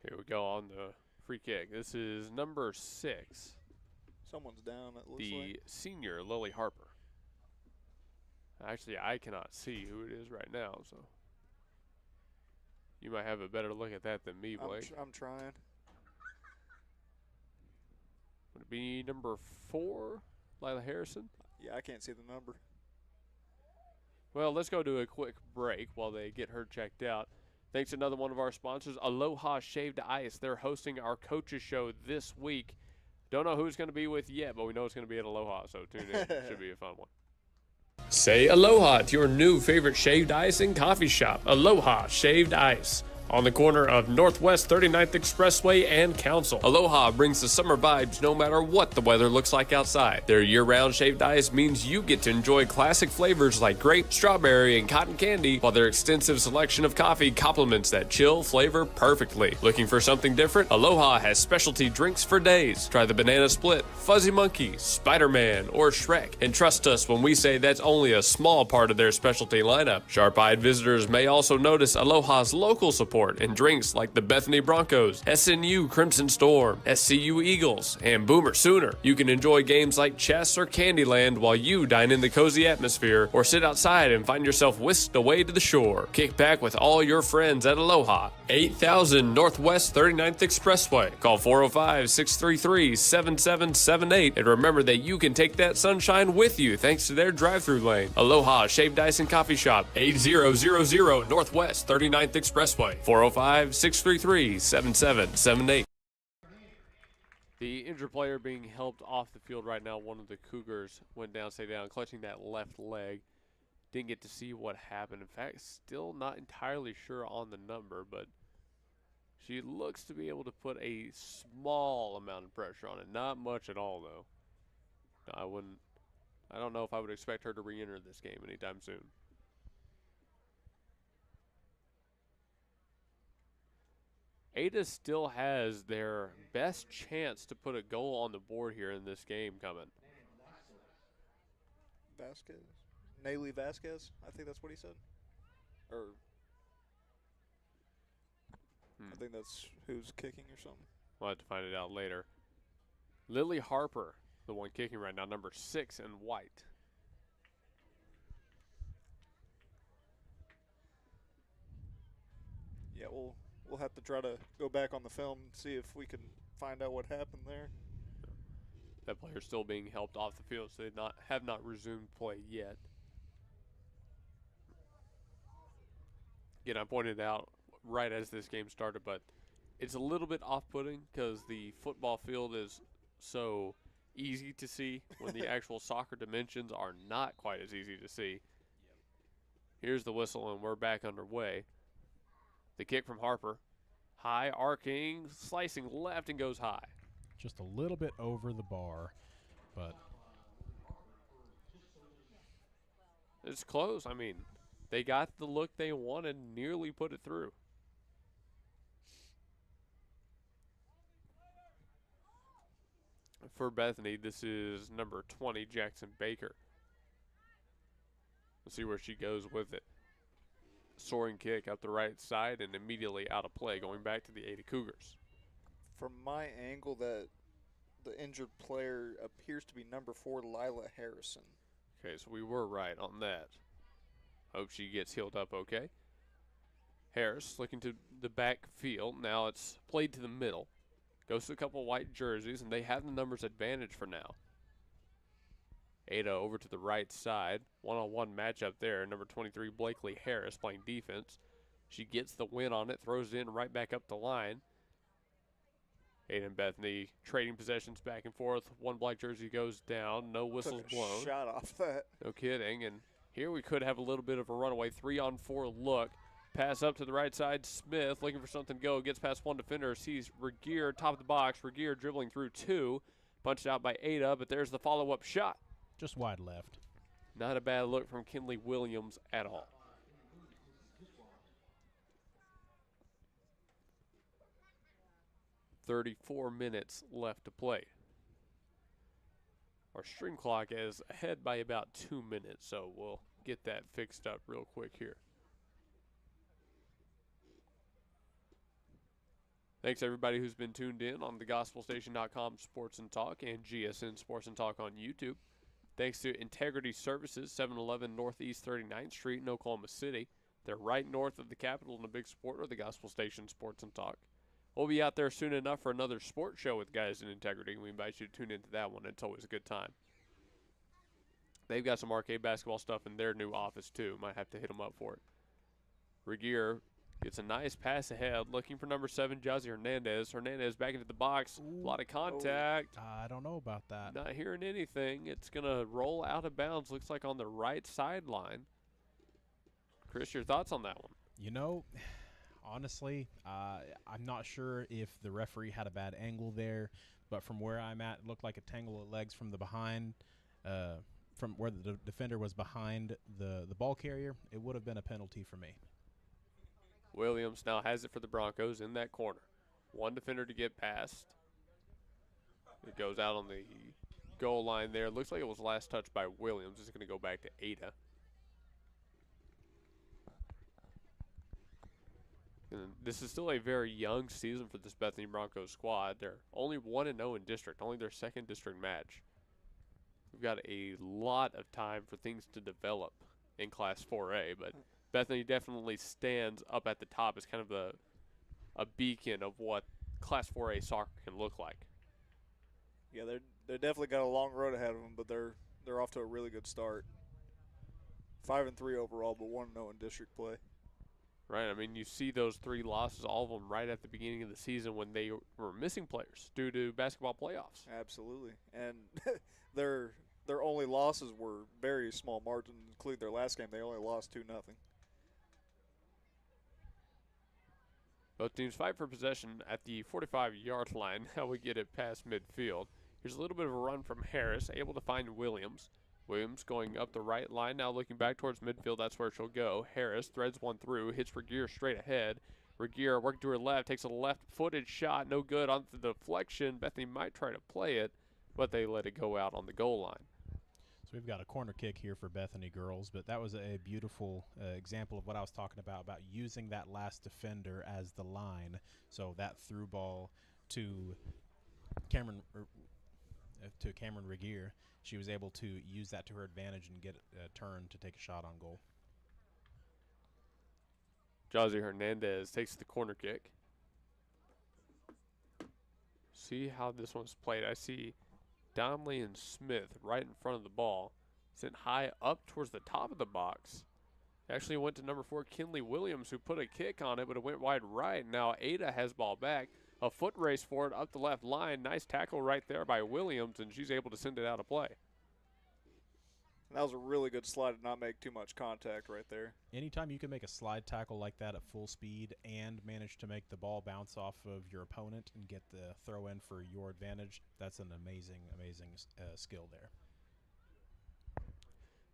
Here we go on the free kick. This is number 6.
Someone's down, it looks
the senior, Lily Harper. Actually, I cannot see who it is right now, so you might have a better look at that than me, Blake.
I'm trying.
Would it be number 4, Lila Harrison?
Yeah, I can't see the number.
Well, let's go to a quick break while they get her checked out. Thanks to another one of our sponsors, Aloha Shaved Ice. They're hosting our coaches show this week. Don't know who it's going to be with yet, but we know it's going to be at Aloha, so tune in. It should be a fun one. Say aloha to your new favorite shaved ice and coffee shop, Aloha Shaved Ice. On the corner of Northwest 39th Expressway and Council. Aloha brings the summer vibes no matter what the weather looks like outside. Their year-round shaved ice means you get to enjoy classic flavors like grape, strawberry, and cotton candy, while their extensive selection of coffee complements that chill flavor perfectly. Looking for something different? Aloha has specialty drinks for days. Try the Banana Split, Fuzzy Monkey, Spider-Man, or Shrek. And trust us when we say that's only a small part of their specialty lineup. Sharp-eyed visitors may also notice Aloha's local support and drinks like the Bethany Broncos, SNU Crimson Storm, SCU Eagles, and Boomer Sooner. You can enjoy games like chess or Candyland while you dine in the cozy atmosphere, or sit outside and find yourself whisked away to the shore. Kick back with all your friends at Aloha, 8000 Northwest 39th Expressway. Call 405-633-7778, and remember that you can take that sunshine with you thanks to their drive-thru lane. Aloha Shaved Ice and Coffee Shop, 8000 Northwest 39th Expressway. 405-633-7778. The injured player being helped off the field right now, one of the Cougars went down, stayed down, clutching that left leg. Didn't get to see what happened. In fact, still not entirely sure on the number, but she looks to be able to put a small amount of pressure on it. Not much at all, though. I don't know if I would expect her to re-enter this game anytime soon. Ada still has their best chance to put a goal on the board here in this game coming.
Vasquez? Nayli Vasquez? I think that's what he said. Or I think that's who's kicking or something.
We'll have to find it out later. Lily Harper, the one kicking right now, number 6 in white.
Yeah, we'll have to try to go back on the film and see if we can find out what happened there.
That player's still being helped off the field, so they have not resumed play yet. Again, I pointed out right as this game started, but it's a little bit off-putting because the football field is so easy to see when the actual soccer dimensions are not quite as easy to see. Here's the whistle, and we're back underway. The kick from Harper. High, arcing, slicing left, and goes high.
Just a little bit over the bar, but
it's close. I mean, they got the look they wanted, nearly put it through. For Bethany, this is number 20, Jackson Baker. Let's see where she goes with it. Soaring kick up the right side and immediately out of play, going back to the Ada Cougars.
From my angle, that the injured player appears to be number 4, Lila Harrison.
Okay, so we were right on that. Hope she gets healed up okay. Harris looking to the back field. Now it's played to the middle. Goes to a couple white jerseys, and they have the numbers advantage for now. Ada over to the right side. One-on-one matchup there. Number 23, Blakely Harris, playing defense. She gets the win on it, throws it in right back up the line. Ada and Bethany trading possessions back and forth. One black jersey goes down. No whistles blown.
Shot off that.
No kidding. And here we could have a little bit of a runaway 3-on-4 look. Pass up to the right side. Smith looking for something to go. Gets past one defender. Sees Regier top of the box. Regier dribbling through 2. Punched out by Ada, but there's the follow-up shot.
Just wide left.
Not a bad look from Kinley Williams at all. .34 minutes left to play. Our stream clock is ahead by about 2 minutes, so we'll get that fixed up real quick here. Thanks everybody who's been tuned in on the gospelstation.com Sports and Talk and GSN Sports and Talk on YouTube. Thanks to Integrity Services, 711 Northeast 39th Street in Oklahoma City. They're right north of the Capitol and a big supporter of the Gospel Station Sports and Talk. We'll be out there soon enough for another sports show with guys in Integrity. We invite you to tune into that one. It's always a good time. They've got some arcade basketball stuff in their new office too. Might have to hit them up for it. Regier Gets a nice pass ahead, looking for number 7, Jazzy Hernandez. Hernandez back into the box. A lot of contact.
I don't know about that.
Not hearing anything. It's going to roll out of bounds. Looks like on the right sideline. Chris, your thoughts on that one?
You know, honestly, I'm not sure if the referee had a bad angle there, but from where I'm at, it looked like a tangle of legs from the behind, from where the defender was behind the ball carrier. It would have been a penalty for me.
Williams now has it for the Broncos in that corner. One defender to get past. It goes out on the goal line there. Looks like it was last touched by Williams. It's going to go back to Ada. And this is still a very young season for this Bethany Broncos squad. They're only 1-0 in district, only their second district match. We've got a lot of time for things to develop in Class 4A, but Bethany definitely stands up at the top as kind of a beacon of what Class 4A soccer can look like.
Yeah, they definitely got a long road ahead of them, but they're off to a really good start. 5-3 overall, but 1-0 in district play.
Right, I mean, you see those 3 losses, all of them right at the beginning of the season when they were missing players due to basketball playoffs.
Absolutely, and their only losses were very small margins, including their last game. They only lost 2-0.
Both teams fight for possession at the 45-yard line. Now we get it past midfield. Here's a little bit of a run from Harris, able to find Williams. Williams going up the right line, now looking back towards midfield. That's where she'll go. Harris threads one through, hits Regier straight ahead. Regier working to her left, takes a left-footed shot, no good on the deflection. Bethany might try to play it, but they let it go out on the goal line.
So we've got a corner kick here for Bethany girls, but that was a beautiful example of what I was talking about using that last defender as the line. So that through ball to Cameron Regier, she was able to use that to her advantage and get a turn to take a shot on goal.
Jazzy Hernandez takes the corner kick. See how this one's played. I see Donnelly and Smith right in front of the ball. Sent high up towards the top of the box. Actually went to number 4, Kinley Williams, who put a kick on it, but it went wide right. Now Ada has ball back. A foot race for it up the left line. Nice tackle right there by Williams, and she's able to send it out of play.
That was a really good slide to not make too much contact right there.
Anytime you can make a slide tackle like that at full speed and manage to make the ball bounce off of your opponent and get the throw in for your advantage, that's an amazing, amazing skill there.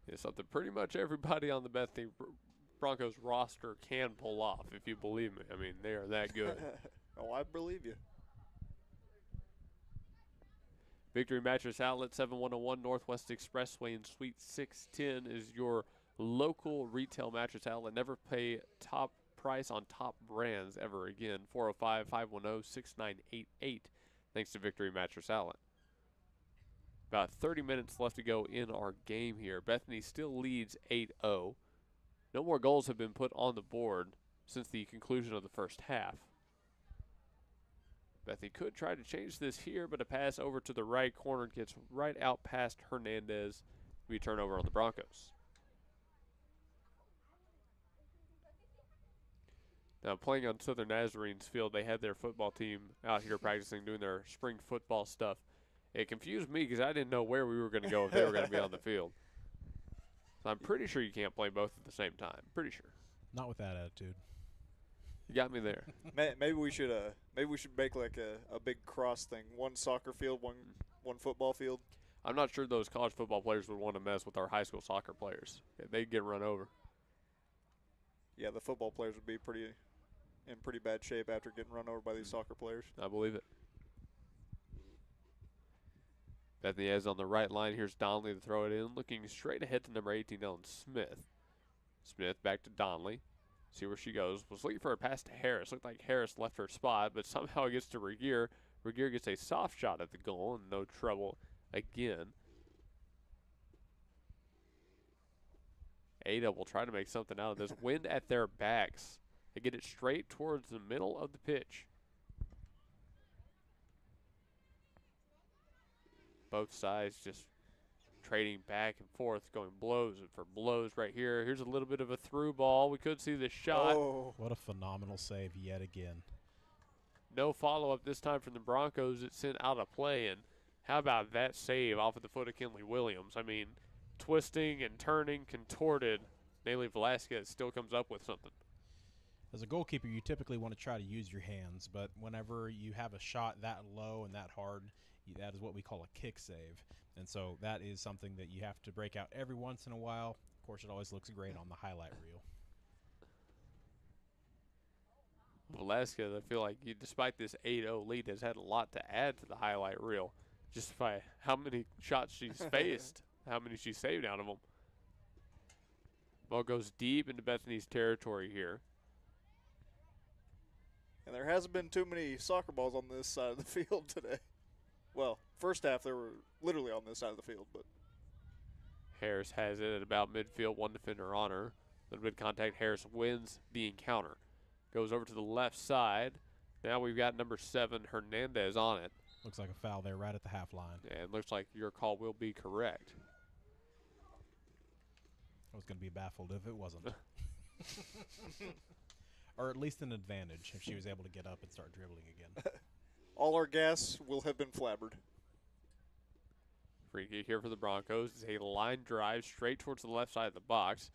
It's something pretty much everybody on the Bethany Broncos roster can pull off, if you believe me. I mean, they are that good.
Oh, I believe you.
Victory Mattress Outlet, 7101 Northwest Expressway in Suite 610 is your local retail mattress outlet. Never pay top price on top brands ever again. 405-510-6988. Thanks to Victory Mattress Outlet. About 30 minutes left to go in our game here. Bethany still leads 8-0. No more goals have been put on the board since the conclusion of the first half. Bethany could try to change this here, but a pass over to the right corner gets right out past Hernandez. We turn over on the Broncos. Now playing on Southern Nazarene's field, they had their football team out here practicing, doing their spring football stuff. It confused me because I didn't know where we were going to go if they were going to be on the field. So I'm pretty sure you can't play both at the same time. Pretty sure.
Not with that attitude.
You got me there.
Maybe we should make like a big cross thing. One soccer field, one football field.
I'm not sure those college football players would want to mess with our high school soccer players. They'd get run over.
Yeah, the football players would be in pretty bad shape after getting run over by these soccer players.
I believe it. Bethany is on the right line. Here's Donnelly to throw it in. Looking straight ahead to number 18, Ellen Smith. Smith back to Donnelly. See where she goes. Was looking for a pass to Harris. Looked like Harris left her spot, but somehow it gets to Regier. Regier gets a soft shot at the goal and no trouble again. Ada will try to make something out of this. Wind at their backs. They get it straight towards the middle of the pitch. Both sides just trading back and forth, going blows for blows right here. Here's a little bit of a through ball. We could see the shot.
Oh, what a phenomenal save yet again.
No follow-up this time from the Broncos. It sent out of play, and how about that save off of the foot of Kinley Williams? I mean, twisting and turning, contorted. Naily Velasquez still comes up with something.
As a goalkeeper, you typically want to try to use your hands, but whenever you have a shot that low and that hard, that is what we call a kick save. And so that is something that you have to break out every once in a while. Of course, it always looks great on the highlight reel.
Velasquez, I feel like, despite this 8-0 lead, has had a lot to add to the highlight reel, just by how many shots she's faced, how many she's saved out of them. Ball goes deep into Bethany's territory here.
And there hasn't been too many soccer balls on this side of the field today. Well, first half, they were literally on this side of the field, but
Harris has it at about midfield, one defender on her. A little bit of contact. Harris wins the encounter. Goes over to the left side. Now we've got number 7, Hernandez, on it.
Looks like a foul there right at the half line.
And looks like your call will be correct.
I was going to be baffled if it wasn't. Or at least an advantage if she was able to get up and start dribbling again.
all our gas will have been flabbered.
Free kick here for the Broncos. It's a line drive straight towards the left side of the box.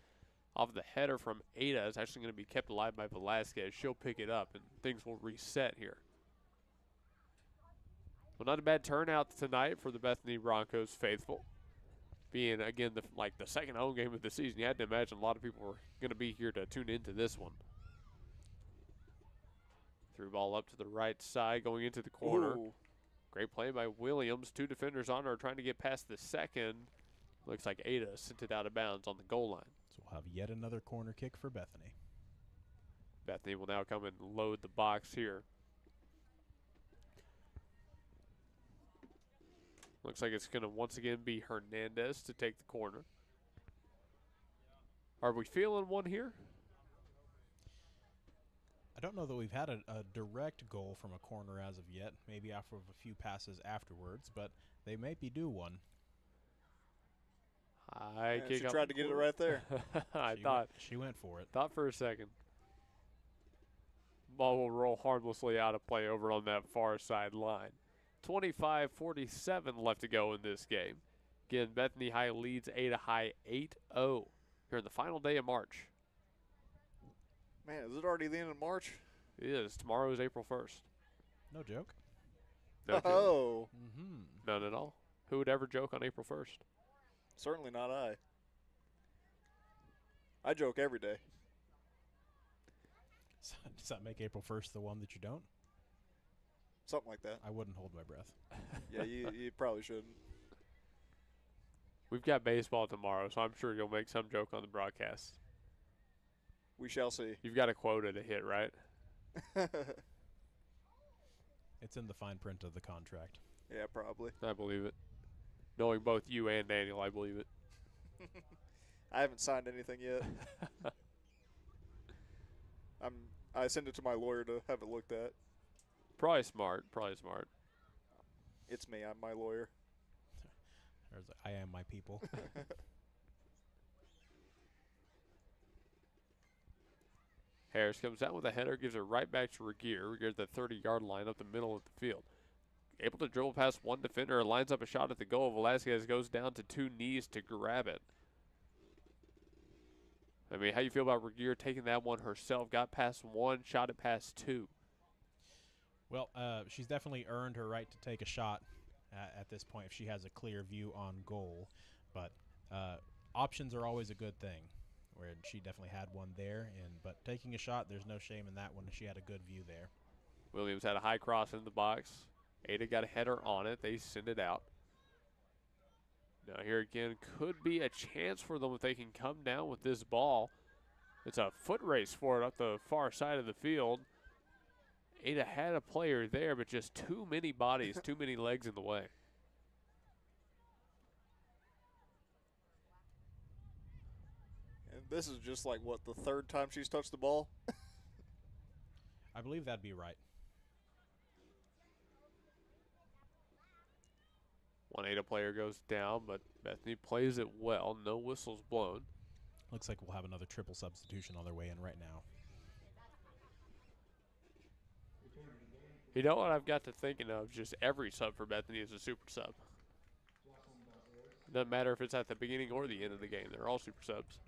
Off the header from Ada is actually going to be kept alive by Velasquez. She'll pick it up, and things will reset here. Well, not a bad turnout tonight for the Bethany Broncos faithful. Being, again, the second home game of the season, you had to imagine a lot of people were going to be here to tune into this one. Through ball up to the right side, going into the corner.
Ooh.
Great play by Williams. Two defenders on her trying to get past the second. Looks like Ada sent it out of bounds on the goal line.
So we'll have yet another corner kick for Bethany.
Bethany will now come and load the box here. Looks like it's going to once again be Hernandez to take the corner. Are we feeling one here?
I don't know that we've had a direct goal from a corner as of yet. Maybe after a few passes afterwards, but they may be due one.
She tried to get it right there.
She went for it.
Thought for a second. Ball will roll harmlessly out of play over on that far side line. 25:47 left to go in this game. Again, Bethany High leads Ada High 8-0 here in the final day of March.
Man, is it already the end of March?
It is. Tomorrow is April 1st.
No joke.
No joke.
Oh.
Mm-hmm.
None at all. Who would ever joke on April 1st?
Certainly not I. I joke every day.
Does that make April 1st the one that you don't?
Something like that.
I wouldn't hold my breath.
Yeah, you probably shouldn't.
We've got baseball tomorrow, so I'm sure you'll make some joke on the broadcast.
We shall see.
You've got a quota to hit, right?
It's in the fine print of the contract.
Yeah, probably.
I believe it. Knowing both you and Daniel, I believe it.
I haven't signed anything yet. I sent it to my lawyer to have it looked at.
Probably smart. Probably smart.
It's me. I'm my lawyer.
I am my people.
Harris comes out with a header, gives it right back to Regier. Regier at the 30-yard line up the middle of the field. Able to dribble past one defender, lines up a shot at the goal. Velasquez goes down to two knees to grab it. I mean, how you feel about Regier taking that one herself? Got past one, shot it past two.
Well, she's definitely earned her right to take a shot at this point if she has a clear view on goal. But options are always a good thing. Where she definitely had one there, but taking a shot, there's no shame in that one. She had a good view there.
Williams had a high cross in the box. Ada got a header on it. They send it out. Now here again could be a chance for them if they can come down with this ball. It's a foot race for it up the far side of the field. Ada had a player there, but just too many bodies, too many legs in the way.
And this is just like, what, the third time she's touched the ball?
I believe that'd be right.
One Ada player goes down, but Bethany plays it well. No whistles blown.
Looks like we'll have another triple substitution on their way in right now.
You know what I've got to thinking of? Just every sub for Bethany is a super sub. Doesn't matter if it's at the beginning or the end of the game. They're all super subs.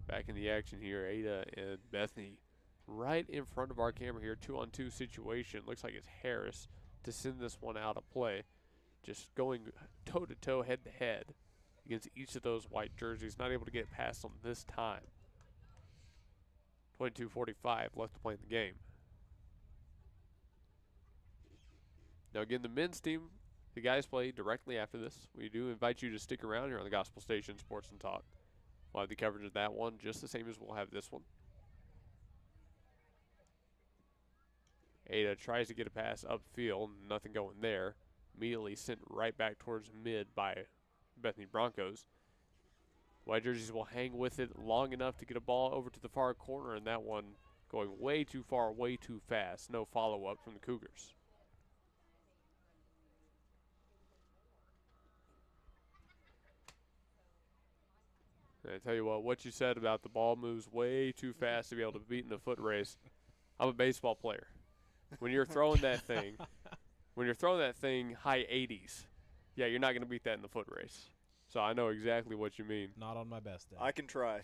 Back in the action here, Ada and Bethany right in front of our camera here. 2-on-2 situation. Looks like it's Harris to send this one out of play. Just going toe-to-toe, head-to-head against each of those white jerseys. Not able to get past them this time. 22:45 left to play in the game. Now again, the men's team, the guys play directly after this. We do invite you to stick around here on the Gospel Station Sports and Talk. We'll have the coverage of that one just the same as we'll have this one. Ada tries to get a pass upfield, nothing going there. Immediately sent right back towards mid by Bethany Broncos. White jerseys will hang with it long enough to get a ball over to the far corner, and that one going way too far, way too fast. No follow-up from the Cougars. And I tell you what you said about the ball moves way too fast to be able to beat in a foot race. I'm a baseball player. When you're throwing that thing, high 80s, yeah, you're not going to beat that in the foot race. So I know exactly what you mean.
Not on my best day.
I can try.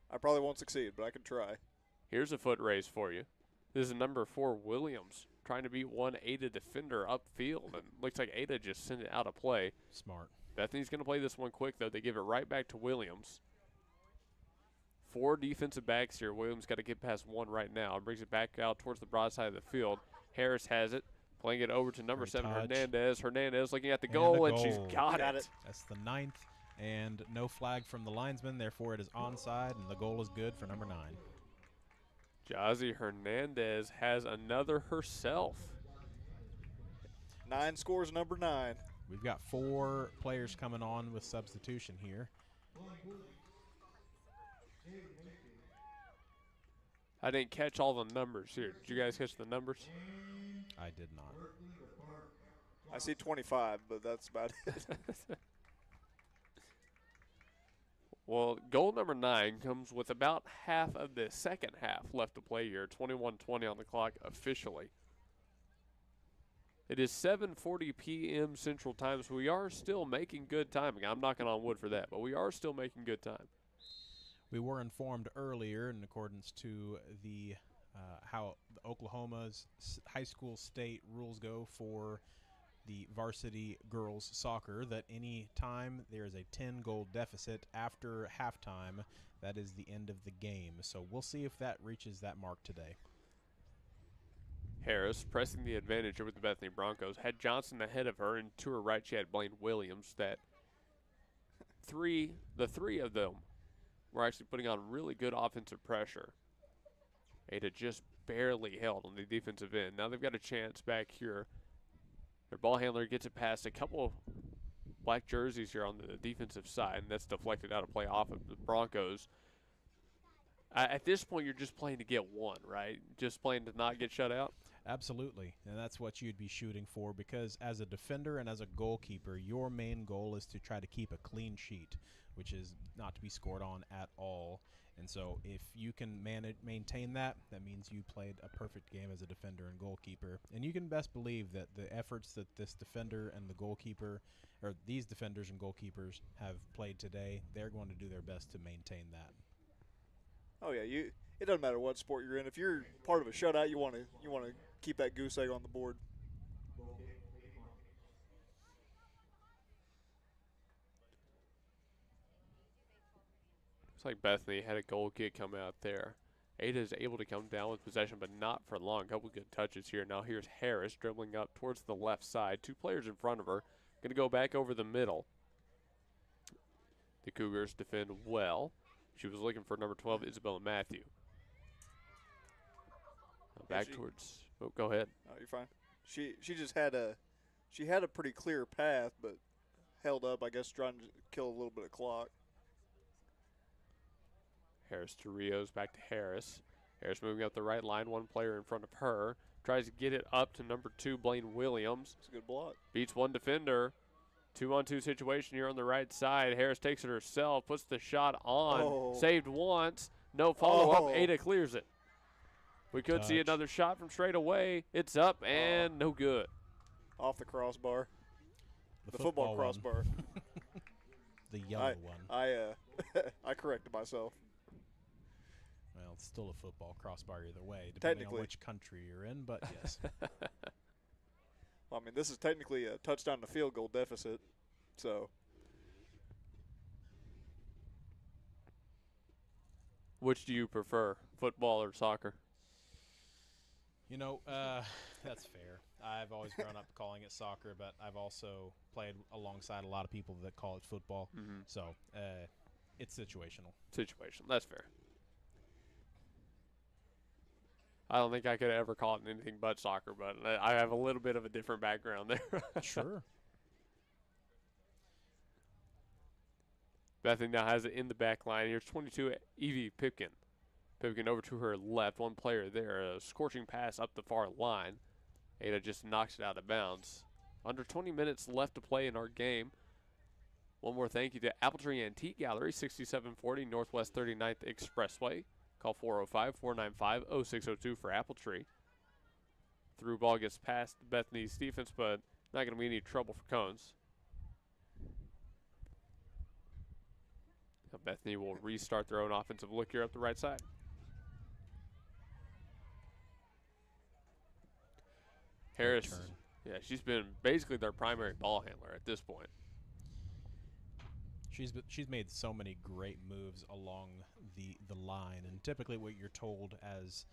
I probably won't succeed, but I can try.
Here's a foot race for you. This is number 4, Williams, trying to beat one Ada defender upfield. And looks like Ada just sent it out of play.
Smart.
Bethany's going to play this one quick, though. They give it right back to Williams. 4 defensive backs here. Williams got to get past one right now. Brings it back out towards the broad side of the field. Harris has it. Playing it over to number 7, Hernandez. Hernandez looking at the goal, and she's got it.
That's the 9th, and no flag from the linesman. Therefore, it is onside, and the goal is good for number 9.
Jazzy Hernandez has another herself.
9 scores number 9.
We've got 4 players coming on with substitution here.
I didn't catch all the numbers here. Did you guys catch the numbers?
I did not.
I see 25, but that's about it.
Well, goal number 9 comes with about half of the second half left to play here. 21:20 on the clock officially. It is 7:40 p.m. Central Time, so we are still making good time. I'm knocking on wood for that, but we are still making good time.
We were informed earlier, in accordance to the how Oklahoma's high school state rules go for the varsity girls soccer, that any time there is a 10-goal deficit after halftime, that is the end of the game. So we'll see if that reaches that mark today.
Harris pressing the advantage over the Bethany Broncos. Had Johnson ahead of her, and to her right she had Blaine Williams. The three of them were actually putting on really good offensive pressure. Ada just barely held on the defensive end. Now they've got a chance back here. Their ball handler gets it past a couple black jerseys here on the defensive side, and that's deflected out of play off of the Broncos. At this point, you're just playing to get one, right? Just playing to not get shut out?
Absolutely, and that's what you'd be shooting for, because as a defender and as a goalkeeper, your main goal is to try to keep a clean sheet, which is not to be scored on at all. And so if you can maintain that, that means you played a perfect game as a defender and goalkeeper. And you can best believe that the efforts that this defender and the goalkeeper, or these defenders and goalkeepers, have played today, they're going to do their best to maintain that.
Oh yeah, it doesn't matter what sport you're in. If you're part of a shutout, you want to keep that goose egg on the board.
Looks like Bethany had a goal kick come out there. Ada is able to come down with possession, but not for long. A couple good touches here. Now here's Harris dribbling up towards the left side. 2 players in front of her. Going to go back over the middle. The Cougars defend well. She was looking for number 12, Isabella Matthew. Back towards. Oh, go ahead.
Oh, you're fine. She just had a pretty clear path, but held up, I guess, trying to kill a little bit of clock.
Harris to Rios, back to Harris. Harris moving up the right line, one player in front of her. Tries to get it up to number 2, Blaine Williams.
It's a good block.
Beats one defender. 2-on-2 situation here on the right side. Harris takes it herself, puts the shot on.
Oh.
Saved once. No follow-up.
Oh.
Ada clears it. We could see another shot from straight away. It's up and no good.
Off the crossbar.
The
football crossbar.
The yellow one.
I corrected myself.
Well, it's still a football crossbar either way, depending on
Technically.
which country you're in, but yes.
Well, I mean, this is technically a touchdown to field goal deficit, so.
Which do you prefer, football or soccer?
You know, that's fair. I've always grown up calling it soccer, but I've also played alongside a lot of people that call it football.
Mhm.
So it's situational.
Situational. That's fair. I don't think I could ever call it anything but soccer, but I have a little bit of a different background there.
Sure.
Bethany now has it in the back line. Here's 22, Evie Pipkin. Pipkin over to her left. One player there. A scorching pass up the far line. Ada just knocks it out of bounds. Under 20 minutes left to play in our game. One more thank you to Appletree Antique Gallery, 6740 Northwest 39th Expressway. Call 405-495-0602 for Appletree. Through ball gets past Bethany's defense, but not going to be any trouble for Cones. Now Bethany will restart their own offensive look here up the right side. Harris, yeah, she's been basically their primary ball handler at this point.
She's made so many great moves along the line, and typically what you're told as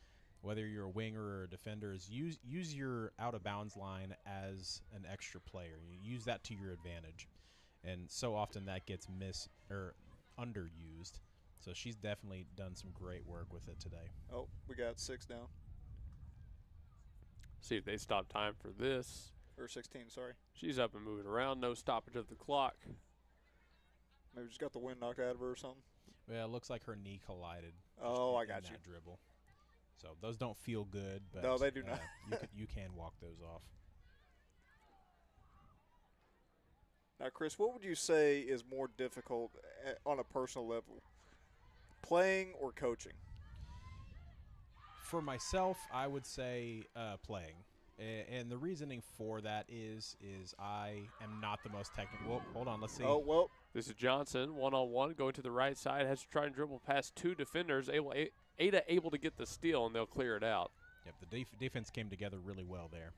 whether you're a winger or a defender is use your out of bounds line as an extra player. You use that to your advantage, and so often that gets underused. So she's definitely done some great work with it today.
Oh, we got 6 down.
See if they stop time for this.
Or 16, sorry.
She's up and moving around. No stoppage of the clock.
Maybe just got the wind knocked out of her or something.
Well, it looks like her knee collided.
Oh, I
in
got
that
you.
dribble. So those don't feel good, but
No, they do not.
you can walk those off.
Now, Chris, what would you say is more difficult on a personal level, playing or coaching?
For myself, I would say playing. And the reasoning for that is I am not the most technical. Well, hold on, let's see.
Oh, well.
This is Johnson, one-on-one, going to the right side, has to try and dribble past 2 defenders. Ada able to get the steal, and they'll clear it out.
Yep, the defense came together really well there.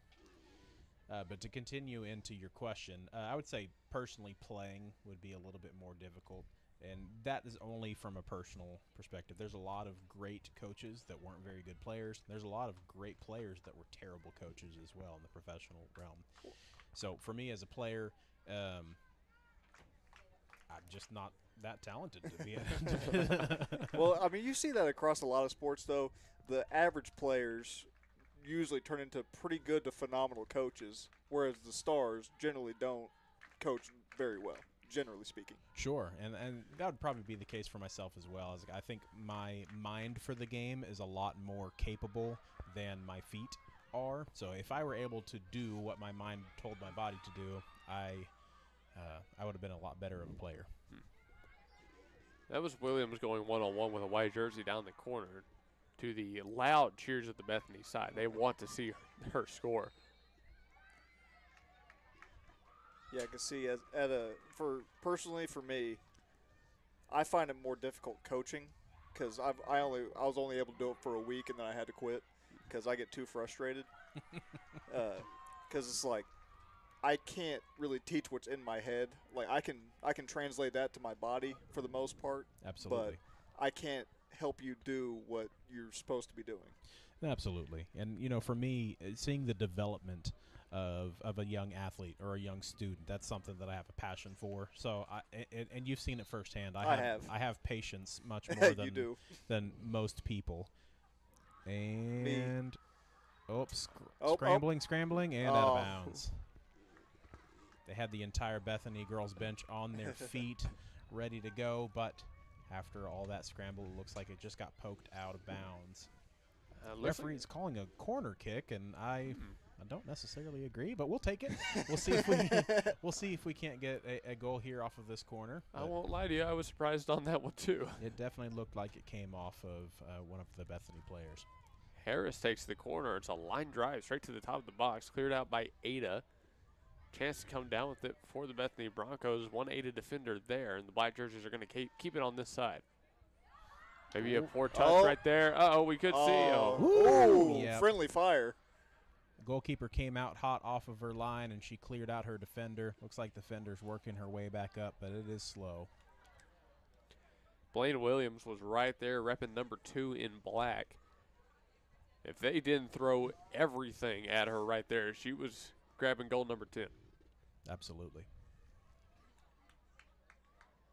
But to continue into your question, I would say personally playing would be a little bit more difficult. And that is only from a personal perspective. There's a lot of great coaches that weren't very good players. There's a lot of great players that were terrible coaches as well in the professional realm. So for me as a player, I'm just not that talented to be
Well, I mean, you see that across a lot of sports, though. The average players usually turn into pretty good to phenomenal coaches, whereas the stars generally don't coach very well, generally speaking.
Sure, and that would probably be the case for myself as well. As I think my mind for the game is a lot more capable than my feet are. So if I were able to do what my mind told my body to do, I would have been a lot better of a player.
That was Williams going one-on-one with a white jersey down the corner to the loud cheers of the Bethany side. They want to see her score.
Yeah, I can see personally for me, I find it more difficult coaching because I was only able to do it for a week and then I had to quit because I get too frustrated. Because it's like I can't really teach what's in my head. Like I can translate that to my body for the most part.
Absolutely.
But I can't help you do what you're supposed to be doing.
Absolutely. And, you know, for me, seeing the development of a young athlete or a young student, that's something that I have a passion for. So, and you've seen it firsthand. I have patience much more than most people. And, scrambling, and out of bounds. They had the entire Bethany girls bench on their feet, ready to go, but After all that scramble, it looks like it just got poked out of bounds.
Referee's
calling a corner kick, and I don't necessarily agree, but we'll take it. We'll see if we can't get a goal here off of this corner.
I won't lie to you, I was surprised on that one too.
It definitely looked like it came off of one of the Bethany players.
Harris takes the corner. It's a line drive straight to the top of the box, cleared out by Ada. Chance to come down with it for the Bethany Broncos. One Ada defender there, and the black jerseys are going to keep it on this side. Maybe a poor touch right there. We could see.
Yep.
Friendly fire.
The goalkeeper came out hot off of her line, and she cleared out her defender. Looks like the defender's working her way back up, but it is slow.
Blaine Williams was right there, repping number 2 in black. If they didn't throw everything at her right there, she was grabbing goal number 10.
Absolutely.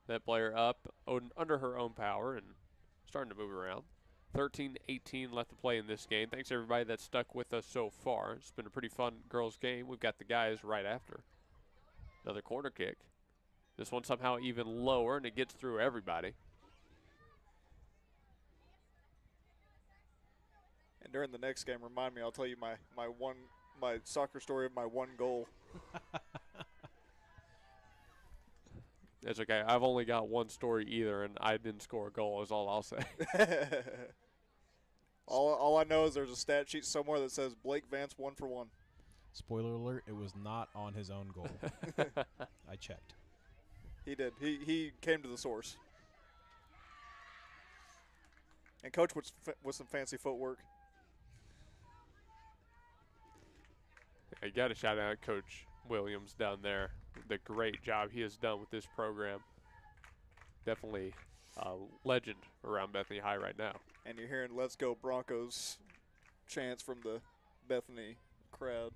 That player up under her own power and starting to move around. 13-18 left to play in this game. Thanks everybody that's stuck with us so far. It's been a pretty fun girls game. We've got the guys right after. Another corner kick. This one somehow even lower, and it gets through everybody.
And during the next game, remind me, I'll tell you my soccer story of my one goal.
It's okay. I've only got one story either, and I didn't score a goal is all I'll say.
All I know is there's a stat sheet somewhere that says Blake Vance 1 for 1.
Spoiler alert, it was not on his own goal. I checked.
He did. He came to the source. And coach with some fancy footwork.
I got to shout out Coach Williams down there. The great job he has done with this program. Definitely a legend around Bethany High right now.
And you're hearing "Let's Go Broncos" chants from the Bethany crowd.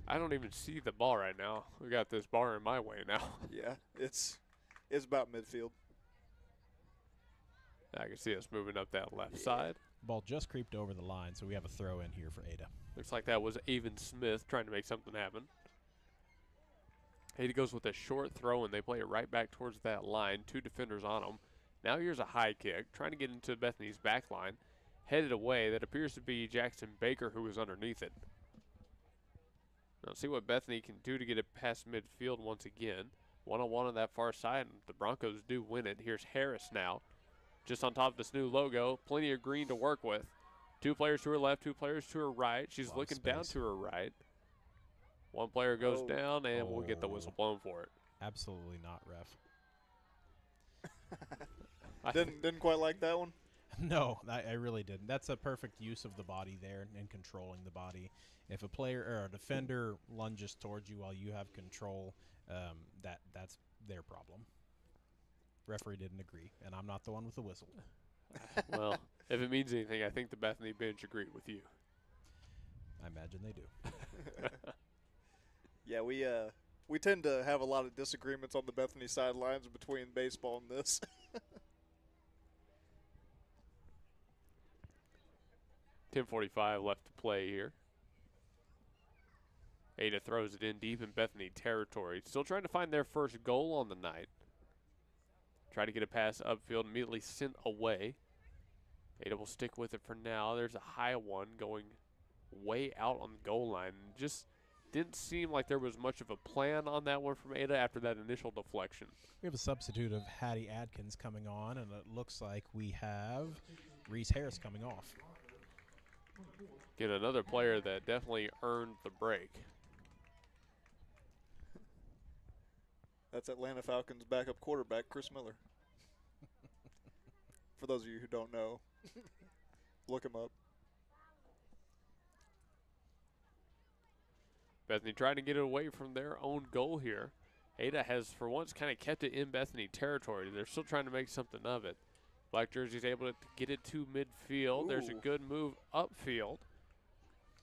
I don't even see the ball right now. We got this bar in my way now.
Yeah, it's about midfield.
I can see us moving up that left side.
Ball just creeped over the line, so we have a throw in here for Ada.
Looks like that was Avon Smith trying to make something happen. Ada goes with a short throw, and they play it right back towards that line. 2 defenders on them. Now here's a high kick, trying to get into Bethany's back line. Headed away. That appears to be Jackson Baker, who was underneath it. Now see what Bethany can do to get it past midfield once again. 1-on-1 on that far side, and the Broncos do win it. Here's Harris now. Just on top of this new logo, plenty of green to work with. 2 players to her left, 2 players to her right. She's looking down to her right. One player goes down, and we'll get the whistle blown for it.
Absolutely not, ref.
Didn't quite like that one?
No, I really didn't. That's a perfect use of the body there and controlling the body. If a player or a defender lunges towards you while you have control, that's their problem. Referee didn't agree, and I'm not the one with the whistle.
Well, if it means anything, I think the Bethany bench agreed with you.
I imagine they do.
Yeah, we tend to have a lot of disagreements on the Bethany sidelines between baseball and this.
10:45 left to play here. Ada throws it in deep in Bethany territory. Still trying to find their first goal on the night. Try to get a pass upfield, immediately sent away. Ada will stick with it for now. There's a high one going way out on the goal line. Just didn't seem like there was much of a plan on that one from Ada after that initial deflection.
We have a substitute of Hattie Adkins coming on, and it looks like we have Reese Harris coming off.
Get another player that definitely earned the break.
That's Atlanta Falcons backup quarterback, Chris Miller. For those of you who don't know, look him up.
Bethany trying to get it away from their own goal here. Ada has, for once, kind of kept it in Bethany territory. They're still trying to make something of it. Black jersey's able to get it to midfield. There's a good move upfield.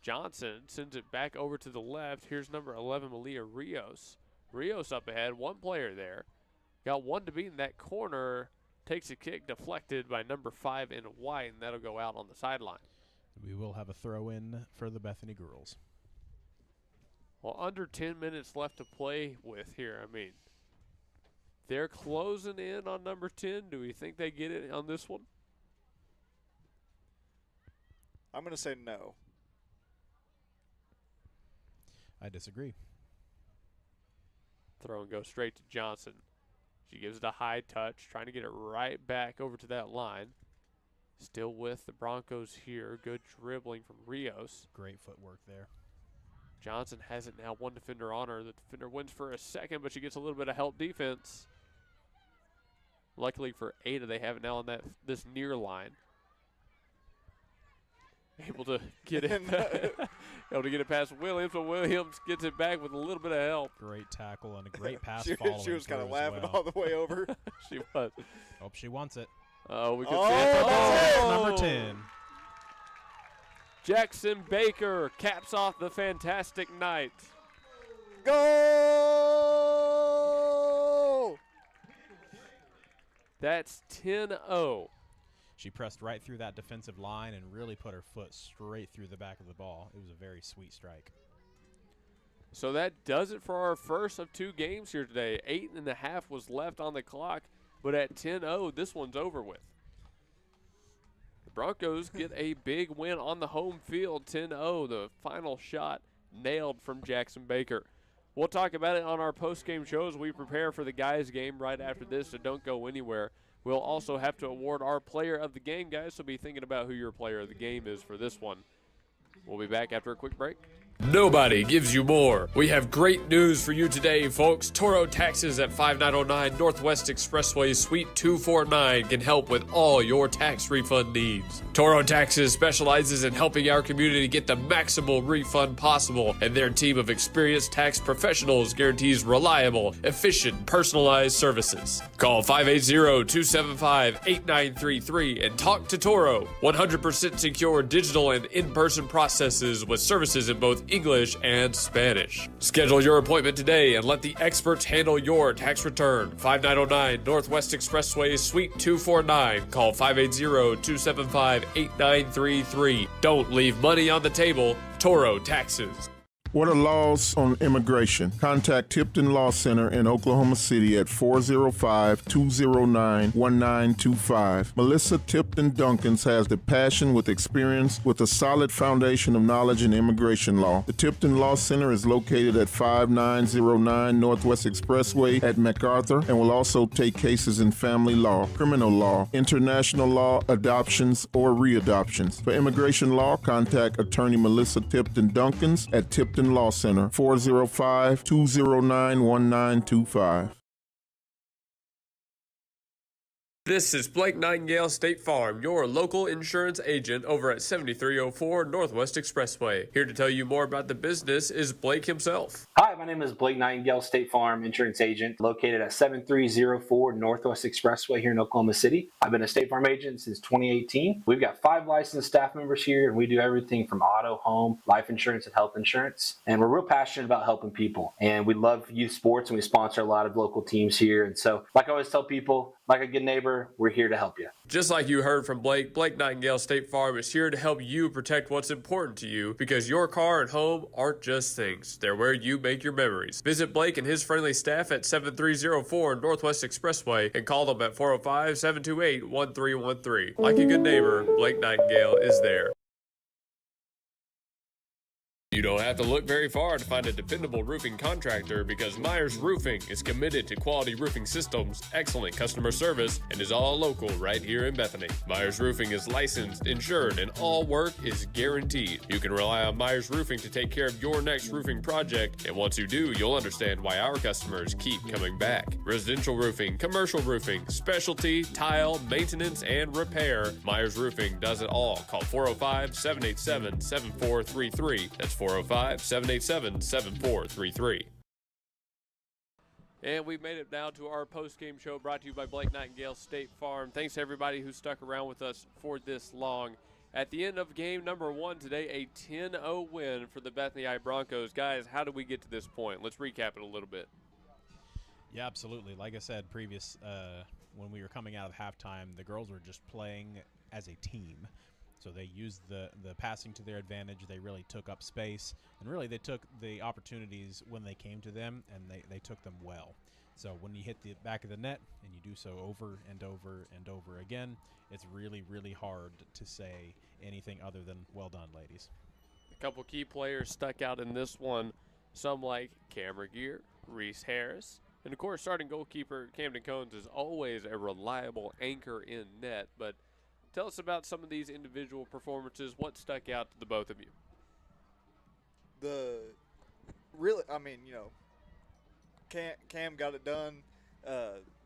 Johnson sends it back over to the left. Here's number 11, Malia Rios. Rios up ahead, 1 player there. Got 1 to beat in that corner. Takes a kick deflected by number 5 in white, and that'll go out on the sideline.
We will have a throw in for the Bethany girls.
Well, under 10 minutes left to play with here. I mean, They're closing in on number 10. Do we think they get it on this one?
I'm going to say no.
I disagree.
Throw and go straight to Johnson. She gives it a high touch, trying to get it right back over to that line. Still with the Broncos here. Good dribbling from Rios.
Great footwork there.
Johnson has it now, one defender on her. The defender wins for a second, but she gets a little bit of help defense. Luckily for Ada, they have it now on this near line. Able to get it past Williams, but Williams gets it back with a little bit of help.
Great tackle and a great pass
She was kind of laughing all the way over.
She was.
Hope she wants it.
Oh, we can see it.
Number 10.
Jackson Baker caps off the fantastic night.
Goal!
That's 10-0.
She pressed right through that defensive line and really put her foot straight through the back of the ball. It was a very sweet strike.
So that does it for our first of 2 games here today. 8.5 was left on the clock, but at 10-0, this one's over with. The Broncos get a big win on the home field, 10-0. The final shot nailed from Jackson Baker. We'll talk about it on our post-game show as we prepare for the guys' game right after this, so don't go anywhere. We'll also have to award our player of the game, guys, so be thinking about who your player of the game is for this one. We'll be back after a quick break. Nobody gives you more. We have great news for you today, folks. Toro Taxes at 5909 Northwest Expressway, Suite 249 can help with all your tax refund needs. Toro Taxes specializes in helping our community get the maximal refund possible, and their team of experienced tax professionals guarantees reliable, efficient, personalized services. Call 580-275-8933 and talk to Toro. 100% secure digital and in-person processes with services in both English and Spanish. Schedule your appointment today and let the experts handle your tax return. 5909 Northwest Expressway, Suite 249. Call 580-275-8933. Don't leave money on the table. Toro Taxes.
What are laws on immigration? Contact Tipton Law Center in Oklahoma City at 405-209-1925. Melissa Tipton Duncans has the passion with experience with a solid foundation of knowledge in immigration law. The Tipton Law Center is located at 5909 Northwest Expressway at MacArthur and will also take cases in family law, criminal law, international law, adoptions, or readoptions. For immigration law, contact attorney Melissa Tipton Duncans at Tipton Law Center, 405-209-1925.
This is Blake Nightingale State Farm, your local insurance agent over at 7304 Northwest Expressway. Here to tell you more about the business is Blake himself.
Hi, my name is Blake Nightingale, State Farm insurance agent located at 7304 Northwest Expressway here in Oklahoma City. I've been a State Farm agent since 2018. We've got 5 licensed staff members here, and we do everything from auto, home, life insurance, and health insurance. And we're real passionate about helping people. And we love youth sports, and we sponsor a lot of local teams here. And so, like I always tell people, like a good neighbor, we're here to help you.
Just like you heard from Blake, Blake Nightingale State Farm is here to help you protect what's important to you, because your car and home aren't just things. They're where you make your memories. Visit Blake and his friendly staff at 7304 Northwest Expressway and call them at 405-728-1313. Like a good neighbor, Blake Nightingale is there. You don't have to look very far to find a dependable roofing contractor, because Myers Roofing is committed to quality roofing systems, excellent customer service, and is all local right here in Bethany. Myers Roofing is licensed, insured, and all work is guaranteed. You can rely on Myers Roofing to take care of your next roofing project, and once you do, you'll understand why our customers keep coming back. Residential roofing, commercial roofing, specialty, tile, maintenance, and repair. Myers Roofing does it all. Call 405-787-7433. That's 405-787-7433. And we've made it now to our post-game show brought to you by Blake Nightingale State Farm. Thanks to everybody who stuck around with us for this long. At the end of game number 1 today, a 10-0 win for the Bethany Broncos. Guys, how did we get to this point? Let's recap it a little bit.
Yeah, absolutely. Like I said when we were coming out of halftime, the girls were just playing as a team. So they used the passing to their advantage. They really took up space, and really they took the opportunities when they came to them, and they took them well. So when you hit the back of the net and you do so over and over and over again, it's really, really hard to say anything other than well done, ladies.
A couple key players stuck out in this one, some like Cameron Gear, Reese Harris, and of course starting goalkeeper Camden Cones is always a reliable anchor in net. But tell us about some of these individual performances. What stuck out to the both of you?
Cam got it done.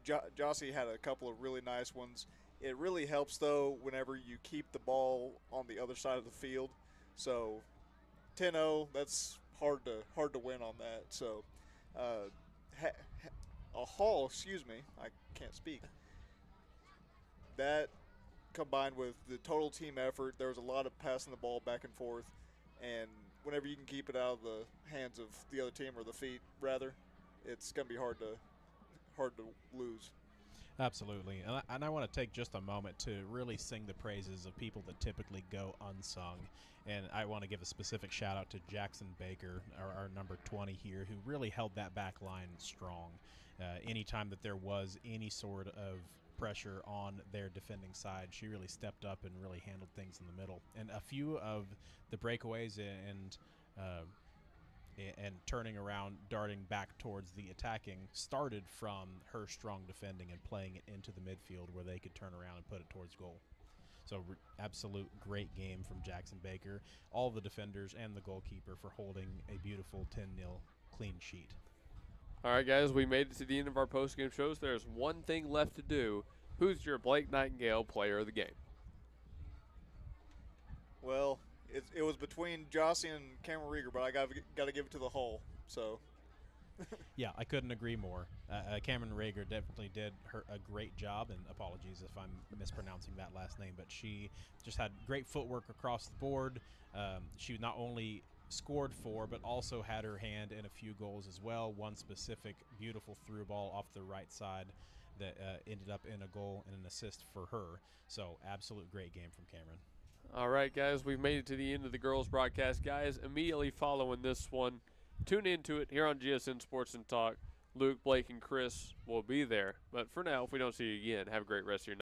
Jossie had a couple of really nice ones. It really helps, though, whenever you keep the ball on the other side of the field. So 10-0, that's hard to win on that. So I can't speak. That combined with the total team effort, there was a lot of passing the ball back and forth, and whenever you can keep it out of the hands of the other team, or the feet rather, it's going to be hard to lose.
Absolutely. And I want to take just a moment to really sing the praises of people that typically go unsung. And I want to give a specific shout out to Jackson Baker, our number 20 here, who really held that back line strong. Anytime that there was any sort of pressure on their defending side, she really stepped up and really handled things in the middle. And a few of the breakaways and turning around, darting back towards the attacking, started from her strong defending and playing it into the midfield where they could turn around and put it towards goal. So absolute great game from Jackson Baker, all the defenders and the goalkeeper for holding a beautiful 10-0 clean sheet.
All right, guys, we made it to the end of our postgame shows. There's one thing left to do. Who's your Blake Nightingale player of the game?
Well, it was between Jossie and Cameron Rieger, but I got to give it to the Hull. So.
Yeah, I couldn't agree more. Cameron Rieger definitely did a great job, and apologies if I'm mispronouncing that last name, but she just had great footwork across the board. She not only scored 4, but also had her hand in a few goals as well. One specific beautiful through ball off the right side that ended up in a goal and an assist for her. So absolute great game from Cameron.
All right, guys, we've made it to the end of the girls broadcast. Guys, immediately following this one, tune into it here on GSN Sports and Talk. Luke, Blake, and Chris will be there. But for now, if we don't see you again, have a great rest of your night.